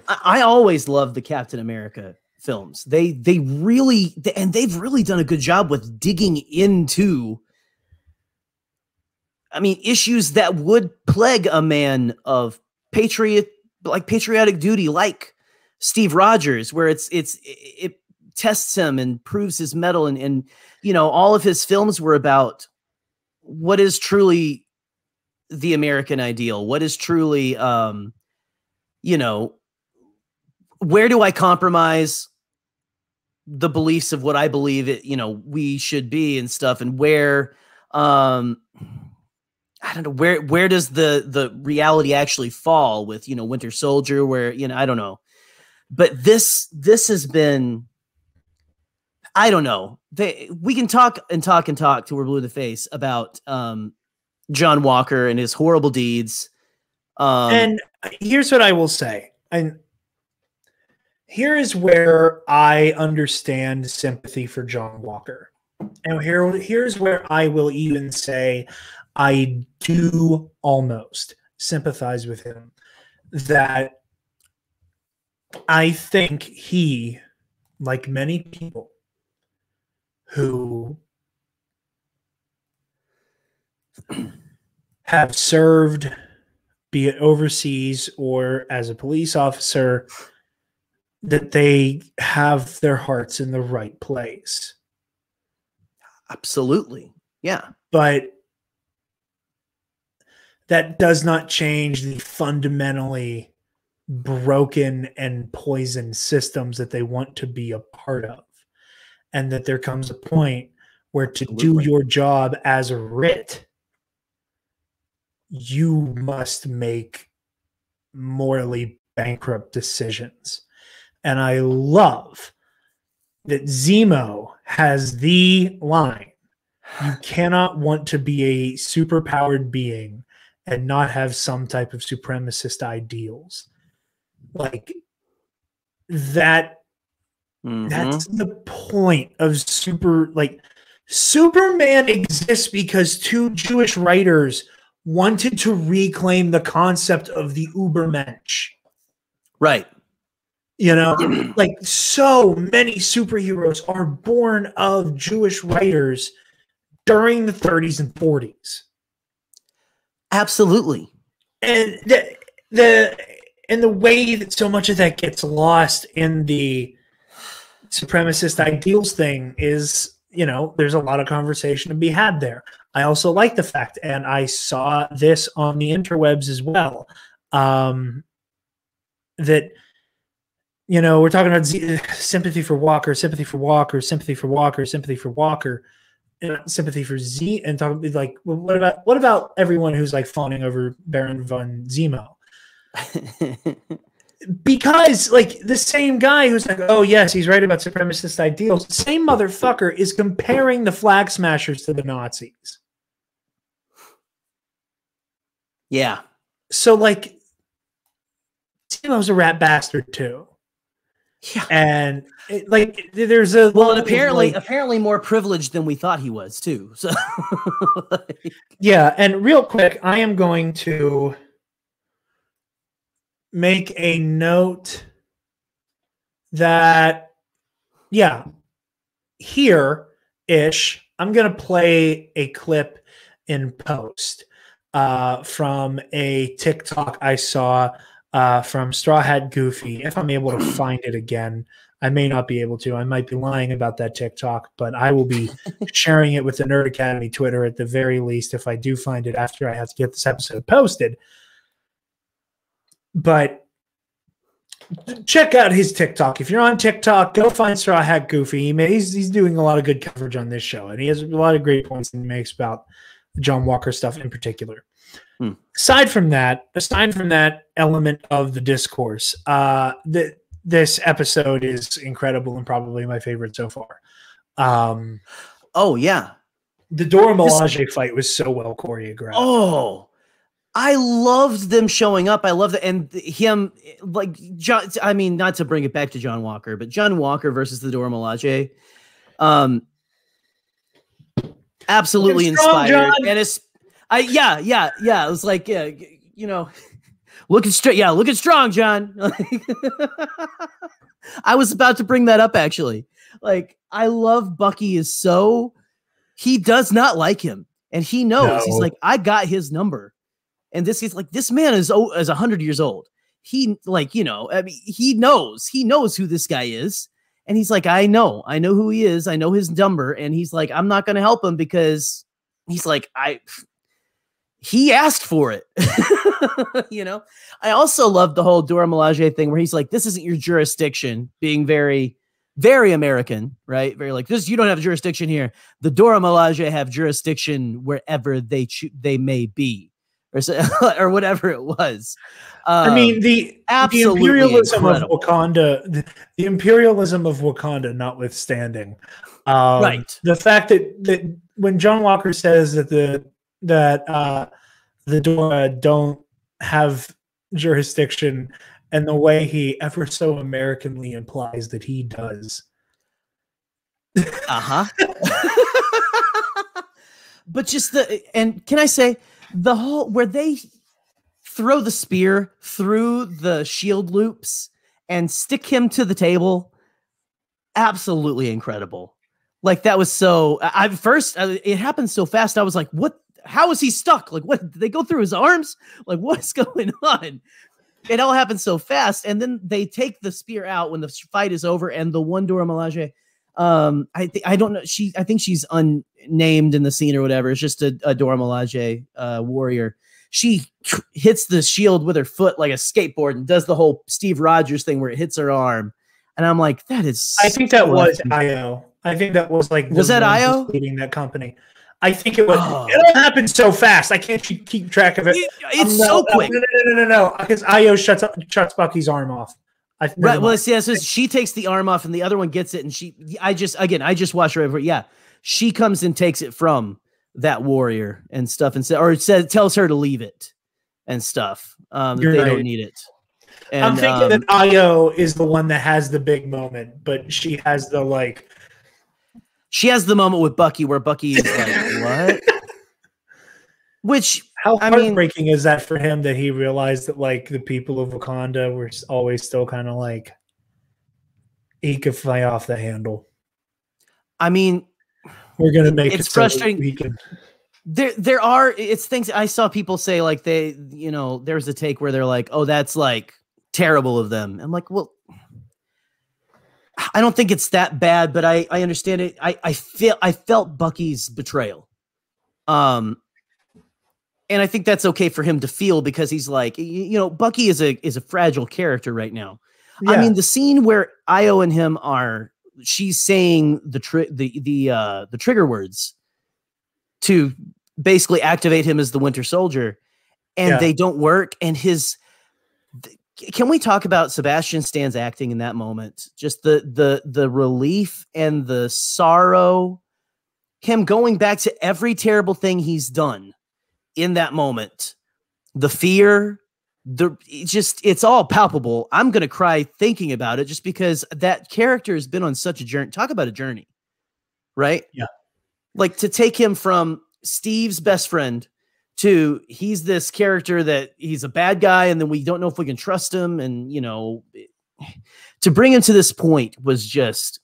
I always love the Captain America films. They've really done a good job with digging into, issues that would plague a man of patriotic duty, like Steve Rogers, where it tests him and proves his mettle, and all of his films were about what is truly the American ideal, what is truly where do I compromise the beliefs of what I believe we should be and stuff, and where I don't know, where does the reality actually fall with Winter Soldier, where I don't know. But this has been, I don't know. We can talk till we're blue in the face about John Walker and his horrible deeds. And here's what I will say. And here is where I understand sympathy for John Walker. And here's where I will even say I do almost sympathize with him. That I think he, like many people who have served, be it overseas or as a police officer, that they have their hearts in the right place. Absolutely. Yeah. But that does not change the fundamentally broken and poisoned systems that they want to be a part of. And that there comes a point where to do your job as a RIT, you must make morally bankrupt decisions. And I love that Zemo has the line, you cannot want to be a superpowered being and not have some type of supremacist ideals. Like that, that's the point of Superman exists because two Jewish writers wanted to reclaim the concept of the Ubermensch. Right. Like so many superheroes are born of Jewish writers during the 30s and 40s. Absolutely. And the way that so much of that gets lost in the supremacist ideals thing is, there's a lot of conversation to be had there. I also like the fact, and I saw this on the interwebs as well, that, we're talking about sympathy for Walker, sympathy for Walker, sympathy for Walker, sympathy for Walker, and sympathy for Z, and talking like, well, what about everyone who's like fawning over Baron von Zemo? Because like the same guy who's like, oh yes, he's right about supremacist ideals, same motherfucker is comparing the Flag Smashers to the Nazis. Yeah. So like, Zemo's a rat bastard too. Yeah. And there's a and apparently more privileged than we thought he was too. So yeah. And real quick, I am going to make a note that, here-ish, I'm going to play a clip in post from a TikTok I saw from Straw Hat Goofy. If I'm able to find it again, I may not be able to. I might be lying about that TikTok, but I will be sharing it with the Nerd Academy Twitter at the very least if I do find it after I have to get this episode posted. But check out his TikTok. If you're on TikTok, go find Straw Hat Goofy. He's doing a lot of good coverage on this show, and he has a lot of great points that he makes about the John Walker stuff in particular. Aside from that element of the discourse, this episode is incredible and probably my favorite so far. Oh yeah, the Dora Milaje fight was so well choreographed. Oh, I loved them showing up. I love that. And him, like, John, I mean, not to bring it back to John Walker, but John Walker versus the Dora Milaje, absolutely inspired. John. And it's, yeah. It was like, yeah, you know, looking straight. Yeah, looking strong, John. I was about to bring that up, actually. Like, I love Bucky he does not like him. And he knows. No. He's like, I got his number. And this man is 100 years old. He, like, you know, I mean, he knows who this guy is. And he's like, I know who he is. I know his number. And he's like, I'm not going to help him because he's like, he asked for it. You know, I also love the whole Dora Milaje thing where he's like, this isn't your jurisdiction, being very, very American, right? Very like this. You don't have jurisdiction here. The Dora Milaje have jurisdiction wherever they may be. Or whatever it was. I mean, the imperialism incredible. Of Wakanda, the imperialism of Wakanda notwithstanding, right? The fact that when John Walker says that the Dora don't have jurisdiction, and the way he ever so Americanly implies that he does. But just and can I say? The whole where they throw the spear through the shield loops and stick him to the table, absolutely incredible. Like that was so. It happened so fast. I was like, "What? How is he stuck? Like, what? Did they go through his arms? Like, what's going on?" It all happened so fast, and then they take the spear out when the fight is over, and the one Dora Milaje. I don't know. I think she's unnamed in the scene or whatever. It's just a Dora Milaje warrior. She hits the shield with her foot like a skateboard and does the whole Steve Rogers thing where it hits her arm. And I'm like, that is. I think that was Io. I think that was like. Was that Io leading that company? I think it was. Oh. It all happened so fast. I can't keep track of it. It's so quick. No. Because Io shuts Bucky's arm off. Right. Well, so she takes the arm off, and the other one gets it, and I just watched her over. Yeah, she comes and takes it from that warrior and stuff, and tells her to leave it and stuff. That they don't need it. And, I'm thinking that Io is the one that has the big moment, but she has the like. She has the moment with Bucky where Bucky is like, "What?" Which. How heartbreaking is that for him that he realized that like the people of Wakanda were always still kind of like he could fly off the handle. I mean, we're gonna make it's frustrating. There are things I saw people say like there's a take where they're like, oh, that's like terrible of them. I'm like, well, I don't think it's that bad, but I understand it. I felt Bucky's betrayal. And I think that's okay for him to feel because he's like, Bucky is a fragile character right now. Yeah. I mean, the scene where Io and him she's saying the trigger words to basically activate him as the Winter Soldier, and they don't work. And can we talk about Sebastian Stan's acting in that moment? Just the relief and the sorrow, him going back to every terrible thing he's done. In that moment, the fear, it's all palpable. I'm going to cry thinking about it just because that character has been on such a journey. Talk about a journey, right? Yeah. Like to take him from Steve's best friend to he's this character that he's a bad guy and then we don't know if we can trust him. And, to bring him to this point was just,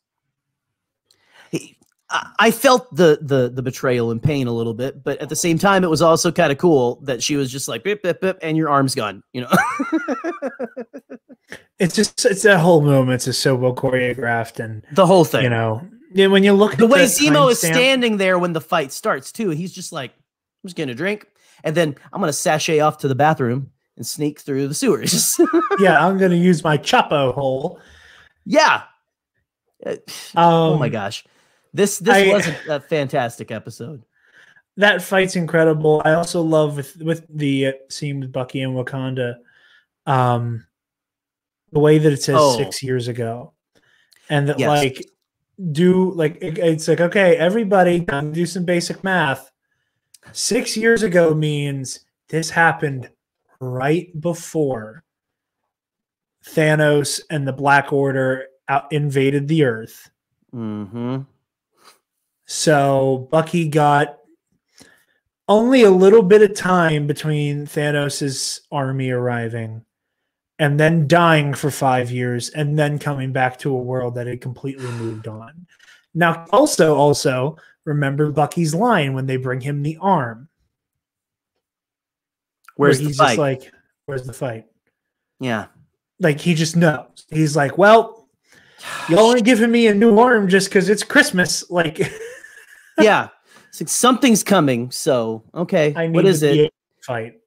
I felt the betrayal and pain a little bit, but at the same time, it was also kind of cool that she was just like, bip, bip, bip, and your arm's gone, It's that whole moment. It's just so well choreographed and the whole thing, when you look at the way Zemo is standing there when the fight starts too, he's just like, I'm just getting a drink. And then I'm going to sashay off to the bathroom and sneak through the sewers. Yeah. I'm going to use my Chapo hole. Yeah. Oh my gosh. This was a fantastic episode. That fight's incredible. I also love with the scene with Bucky and Wakanda, the way that it says 6 years ago, and that it's like, okay, everybody, time to do some basic math. 6 years ago means this happened right before Thanos and the Black Order invaded the Earth. Mm-hmm. So Bucky got only a little bit of time between Thanos' army arriving and then dying for 5 years and then coming back to a world that had completely moved on. Now, also remember Bucky's line when they bring him the arm. Where's he's the fight? Just like, where's the fight? Yeah. Like, he just knows. He's like, well, y'all aren't giving me a new arm just because it's Christmas. Like, yeah. It's like something's coming. So, okay. I need what is to be it? able to fight.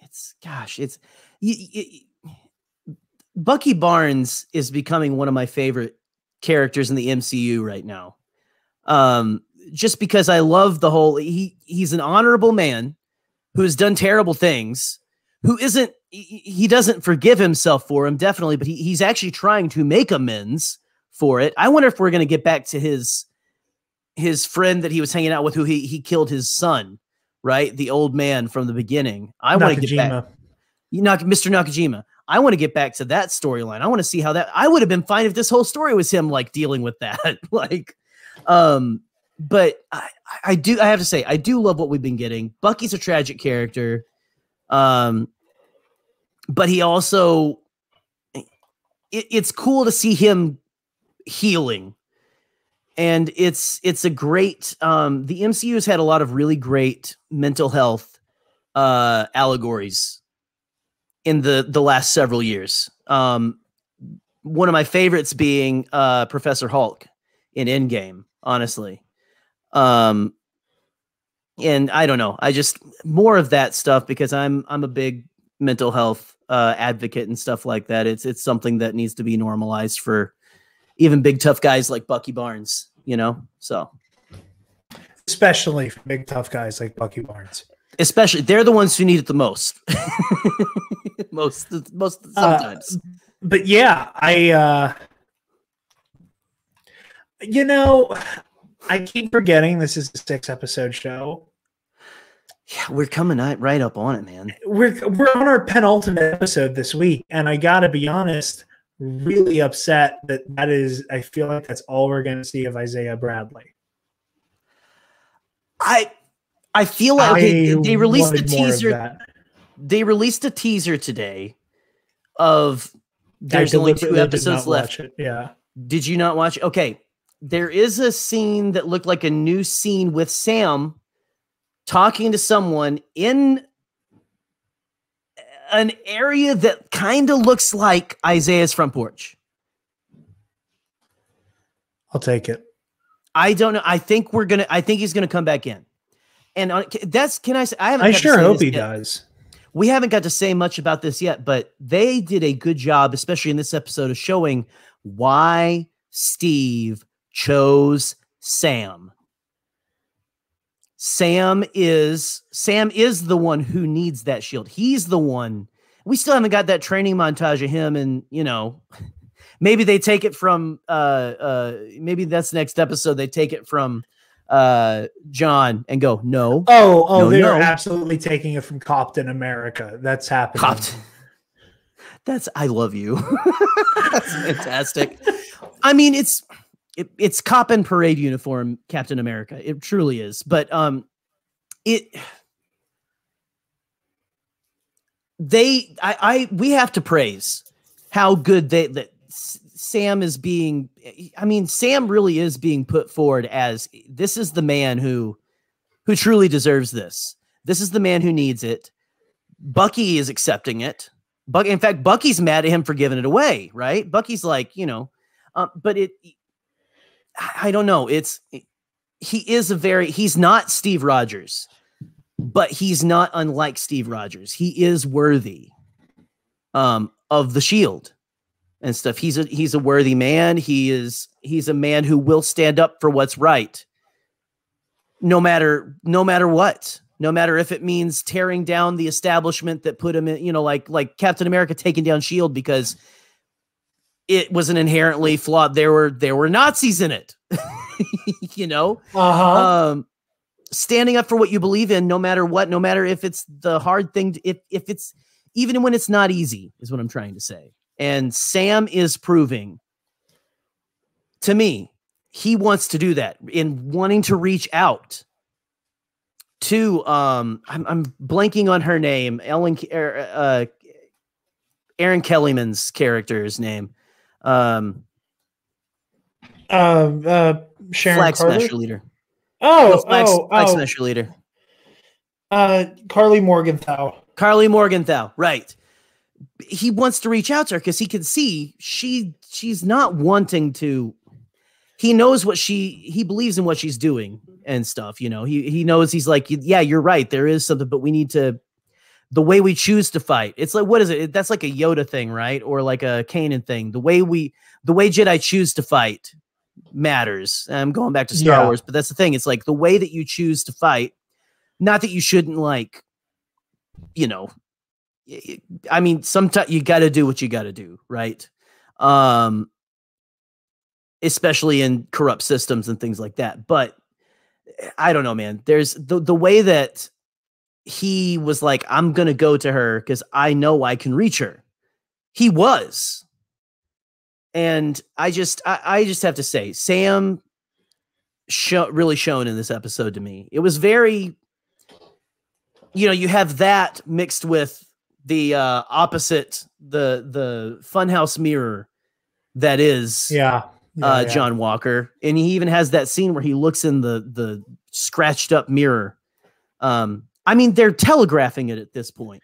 It's Bucky Barnes is becoming one of my favorite characters in the MCU right now. Just because I love the whole, he's an honorable man who has done terrible things, he doesn't forgive himself for him, definitely, but he's actually trying to make amends for it. I wonder if we're going to get back to his friend that he was hanging out with, who he killed his son, right? The old man from the beginning. I want to get back. Mr. Nakajima. I want to get back to that storyline. I want to see how that. I would have been fine if this whole story was him like dealing with that. But I have to say, I do love what we've been getting. Bucky's a tragic character. But he also, it's cool to see him healing. And it's a great, the MCU has had a lot of really great mental health allegories in the last several years. One of my favorites being Professor Hulk in Endgame, honestly. And I don't know, I just more of that stuff because I'm a big mental health advocate and stuff like that. It's something that needs to be normalized for even big tough guys like Bucky Barnes, so especially for big tough guys like Bucky Barnes. Especially, they're the ones who need it the most. most sometimes. But yeah, I keep forgetting this is a 6-episode show. Yeah, we're coming right up on it, man. We're on our penultimate episode this week, and I gotta be honest, really upset that is. I feel like that's all we're going to see of Isaiah Bradley. I feel like they released a teaser. They released a teaser today of there's only 2 episodes left. Yeah. Did you not watch it? Okay. There is a scene that looked like a new scene with Sam talking to someone in an area that kind of looks like Isaiah's front porch. I'll take it. I don't know. I think he's going to come back in. And I sure hope he does. We haven't got to say much about this yet, but they did a good job, especially in this episode, of showing why Steve chose Sam. Sam is the one who needs that shield. He's the one. We still haven't got that training montage of him, and maybe they take it from maybe that's next episode. They take it from John and go, no. They're absolutely taking it from Captain America. That's happening. I love you. That's fantastic. I mean, it's cop and parade uniform Captain America. It truly is. But we have to praise how good that Sam is being. I mean, Sam really is being put forward as this is the man who truly deserves this. This is the man who needs it. Bucky is accepting it. In fact, Bucky's mad at him for giving it away, right? Bucky's like, but I don't know. He's not Steve Rogers, but he's not unlike Steve Rogers. He is worthy of the shield and stuff. He's a worthy man. He's a man who will stand up for what's right. No matter what. No matter if it means tearing down the establishment that put him in, like Captain America taking down S.H.I.E.L.D. because it was an inherently flawed. There were Nazis in it, standing up for what you believe in, no matter what, no matter if it's the hard thing, if it's even when it's not easy, is what I'm trying to say. And Sam is proving to me, he wants to do that in wanting to reach out to, I'm blanking on her name, Aaron Kellyman's character's name. Sharon Flag Carter? Smasher leader. Flag Smasher leader. Carly Morgenthau. Carly Morgenthau, right. He wants to reach out to her because he can see she's not wanting to. He knows he believes in what she's doing and stuff. You know, he knows, he's like, yeah, you're right. There is something, but we need to, the way we choose to fight. It's like, what is it? That's like a Yoda thing, right? Or like a Kanan thing. The way Jedi choose to fight matters. I'm going back to Star Wars, but that's the thing. It's like the way that you choose to fight, not that you shouldn't, like, you know, I mean, sometimes you got to do what you got to do, right? Especially in corrupt systems and things like that. But I don't know, man. There's the way that he was like, I'm going to go to her because I know I can reach her. He was. And I just have to say, Sam really shone in this episode to me. It was very, you know, you have that mixed with the opposite, the funhouse mirror that is John Walker. And he even has that scene where he looks in the scratched up mirror. I mean, they're telegraphing it at this point.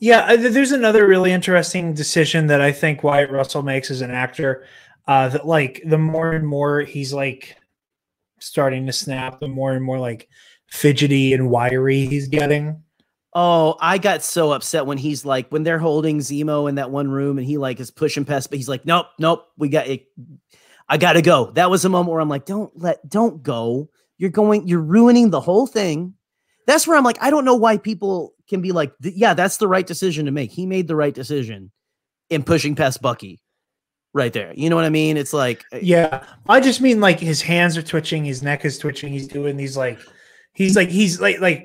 Yeah, there's another really interesting decision that I think Wyatt Russell makes as an actor. That, like, the more and more he's like starting to snap, the more and more like fidgety and wiry he's getting. Oh, I got so upset when he's like, when they're holding Zemo in that one room and he like is pushing past, but he's like, nope, we got it. I gotta go. That was a moment where I'm like, don't go. You're ruining the whole thing. That's where I'm like, I don't know why people can be like, yeah, that's the right decision to make. He made the right decision in pushing past Bucky right there. You know what I mean? It's like, yeah, I just mean like his hands are twitching, his neck is twitching. He's doing these he's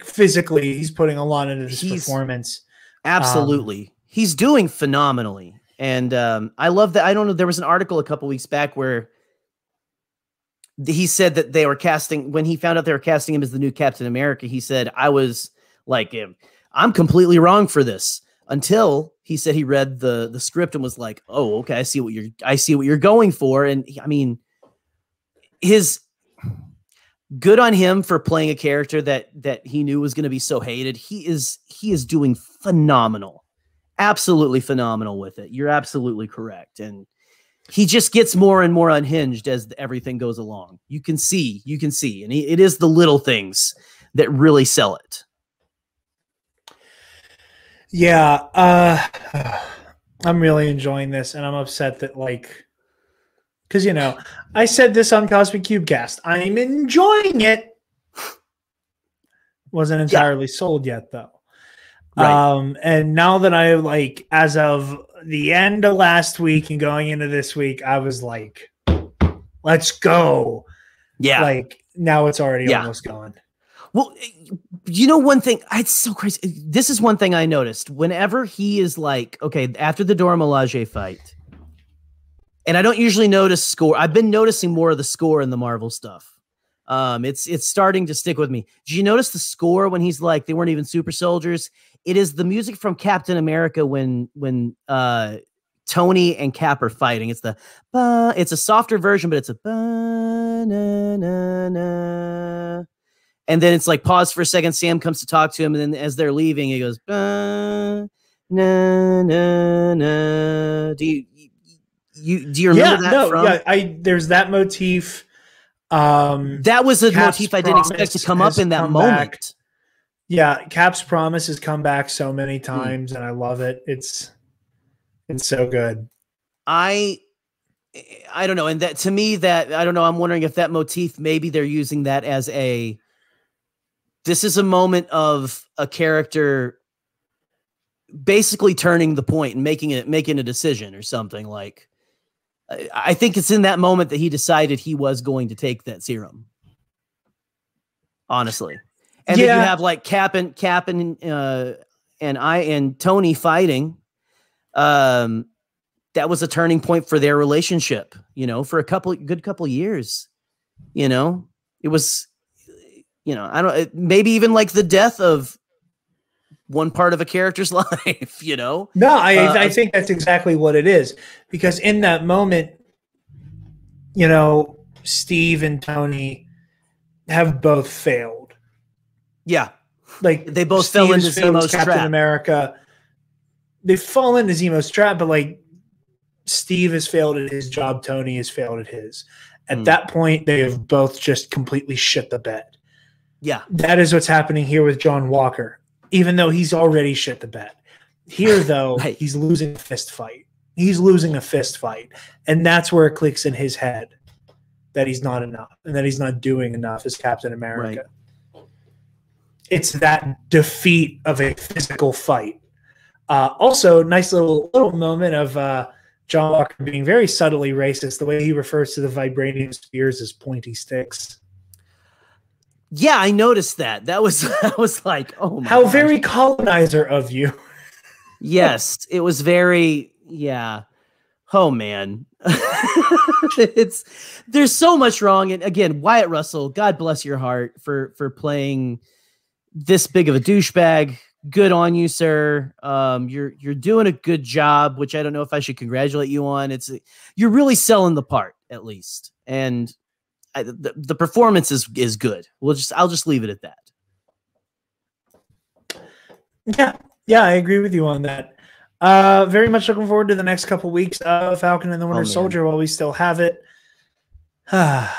physically, he's putting a lot into this performance. Absolutely. He's doing phenomenally. And I love that. I don't know. There was an article a couple weeks back where he said that they were casting, when he found out they were casting him as the new Captain America, he said, I was like, I'm completely wrong for this, until he said he read the script and was like, oh, okay, I see what you're going for. And I mean, good on him for playing a character that he knew was going to be so hated. He is doing phenomenal, absolutely phenomenal with it. You're absolutely correct. And he just gets more and more unhinged as everything goes along. You can see, and it is the little things that really sell it. Yeah. I'm really enjoying this, and I'm upset that, like, because, you know, I said this on Cosmic Cubecast. I'm enjoying it. Wasn't entirely sold yet, though. Right. And now that I, like, as of the end of last week and going into this week, I was like, let's go. Yeah. Like, now it's already almost gone. Well, you know, one thing, it's so crazy. This is one thing I noticed. Whenever he is like, okay, after the Dora Milaje fight, and I don't usually notice score. I've been noticing more of the score in the Marvel stuff. It's starting to stick with me. Did you notice the score when he's like, they weren't even super soldiers? It is the music from Captain America when Tony and Cap are fighting. It's it's a softer version, but it's a na, na, na. And then it's like pause for a second. Sam comes to talk to him, and then as they're leaving, he goes na, na, na. Do you remember that? From? There's that motif. That was a motif I didn't expect to come up in that moment. Back. Yeah, Cap's promise has come back so many times, and I love it. It's so good. I don't know, and that to me, that I don't know. I'm wondering if that motif, maybe they're using that as this is a moment of a character basically turning the point and making a decision or something. Like, I think it's in that moment that he decided he was going to take that serum. Honestly. And then you have like Cap and Tony fighting. That was a turning point for their relationship, for a good couple years. It was, maybe even like the death of one part of a character's life, No, I think that's exactly what it is. Because in that moment, Steve and Tony have both failed. Yeah. Like they both fell into Zemo's Captain trap. America. They fall into Zemo's trap, but like Steve has failed at his job. Tony has failed at his. At that point, they have both just completely shit the bed. Yeah. That is what's happening here with John Walker, even though he's already shit the bed. Here, though, right. He's losing a fist fight. He's losing a fist fight. And that's where it clicks in his head that he's not enough and that he's not doing enough as Captain America. Right. It's that defeat of a physical fight. Also, nice little moment of John Walker being very subtly racist, the way he refers to the vibranium spears as pointy sticks. Yeah, I noticed that. That was like, oh my How gosh. very colonizer of you. Yes, it was very, yeah. Oh man. There's so much wrong. And again, Wyatt Russell, God bless your heart for playing this big of a douchebag. Good on you, sir. You're doing a good job, which I don't know if I should congratulate you on. You're really selling the part, at least. And the performance is good. I'll just leave it at that. Yeah, I agree with you on that. Very much looking forward to the next couple weeks of Falcon and the Winter Soldier while we still have it. But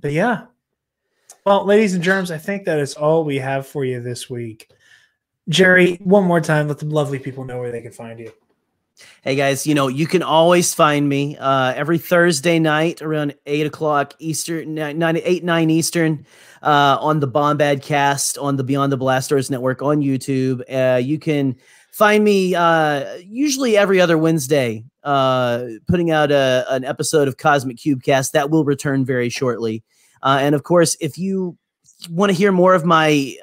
yeah. Well, ladies and germs, I think that is all we have for you this week. Gerry, one more time, let the lovely people know where they can find you. Hey guys, you can always find me every Thursday night around 8 o'clock Eastern, 9 Eastern on the Bombadcast on the Beyond the Blast Doors Network on YouTube. You can find me usually every other Wednesday putting out an episode of Cosmic Cubecast that will return very shortly. And of course, if you want to hear more of my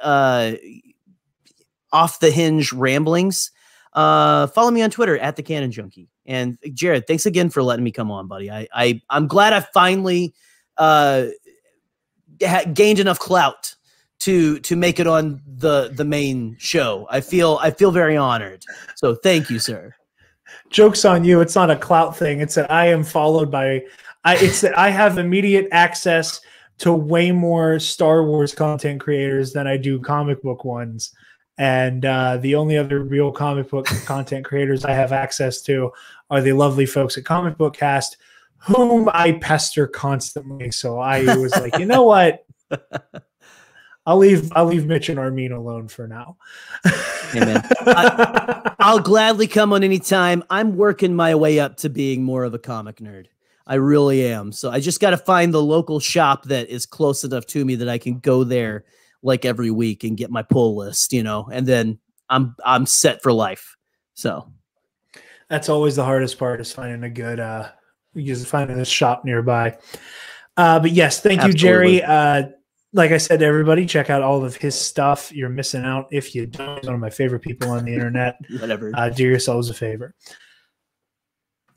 off the hinge ramblings, follow me on Twitter at the Cannon Junkie. And Jarod, thanks again for letting me come on, buddy. I'm glad I finally gained enough clout to make it on the main show. I feel very honored. So thank you, sir. Joke's on you. It's not a clout thing. It's that I am followed by. It's that I have immediate access to way more Star Wars content creators than I do comic book ones. And the only other real comic book content creators I have access to are the lovely folks at Comic Book Cast, whom I pester constantly. So I was like, you know what? I'll leave Mitch and Armin alone for now. Hey, man. I'll gladly come on anytime. I'm working my way up to being more of a comic nerd. I really am. So I just got to find the local shop that is close enough to me that I can go there like every week and get my pull list, and then I'm set for life. So that's always the hardest part, is finding a good finding a shop nearby. But yes, thank you, Gerry. Like I said to everybody, check out all of his stuff. You're missing out if you don't. He's one of my favorite people on the internet. Whatever. Do yourselves a favor.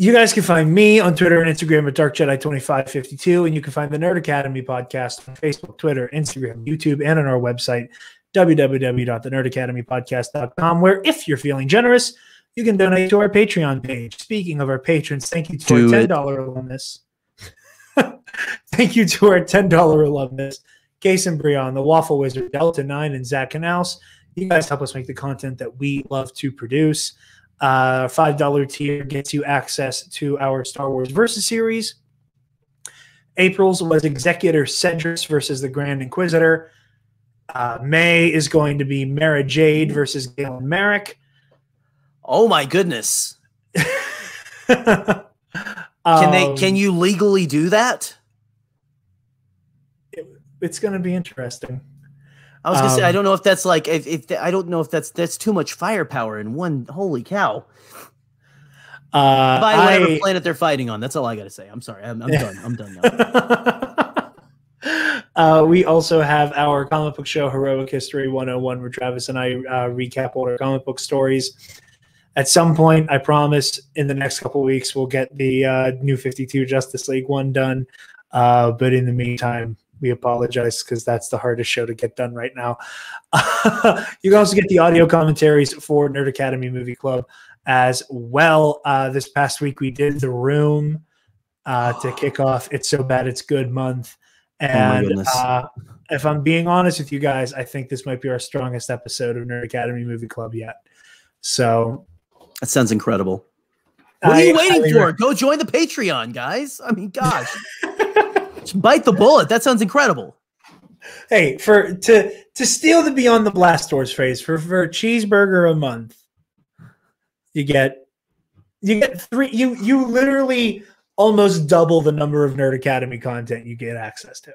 You guys can find me on Twitter and Instagram at DarkJedi2552, and you can find the Nerd Academy podcast on Facebook, Twitter, Instagram, YouTube, and on our website, www.thenerdacademypodcast.com, where if you're feeling generous, you can donate to our Patreon page. Speaking of our patrons, thank you to our $10 alumnus. Thank you to our $10 alumnus, Case and Brion, the Waffle Wizard, Delta 9, and Zach Knaus. You guys help us make the content that we love to produce. $5 tier gets you access to our Star Wars Versus series. April's was Executor Cedrus versus the Grand Inquisitor. May is going to be Mara Jade versus Galen Merrick. Oh my goodness. Can you legally do that? It's going to be interesting. I was gonna say, I don't know if that's like I don't know if that's too much firepower in one. Holy cow! By whatever planet they're fighting on, that's all I gotta say. I'm sorry, I'm done. I'm done We also have our comic book show, Heroic History 101, where Travis and I recap all our comic book stories. At some point, I promise, in the next couple of weeks, we'll get the New 52 Justice League one done. But in the meantime, we apologize because that's the hardest show to get done right now. You can also get the audio commentaries for Nerd Academy Movie Club as well. This past week, we did The Room to kick off It's So Bad It's Good month. And if I'm being honest with you guys, I think this might be our strongest episode of Nerd Academy Movie Club yet. So that sounds incredible. What are you waiting for? Go join the Patreon, guys. I mean, gosh. Just bite the bullet. That sounds incredible. Hey, to steal the Beyond the Blast Doors phrase, for a cheeseburger a month, you get three. You literally almost double the number of Nerd Academy content you get access to.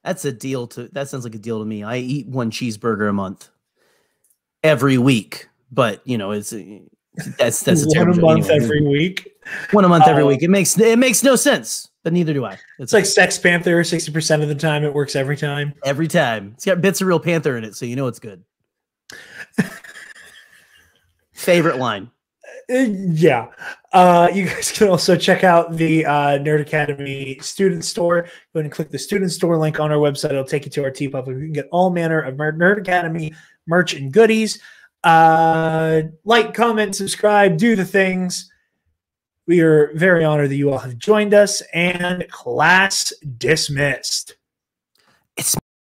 That's a deal that sounds like a deal to me. I eat one cheeseburger a month every week, but that's a one a month every week. One a month every week. It makes no sense, but neither do I. It's like Sex Panther. 60% of the time, it works every time. Every time. It's got bits of real Panther in it, so you know it's good. Favorite line. Yeah. You guys can also check out the Nerd Academy Student Store. Go ahead and click the Student Store link on our website. It'll take you to our TeePublic. You can get all manner of Nerd Academy merch and goodies. Like, comment, subscribe, do the things. We are very honored that you all have joined us, and class dismissed.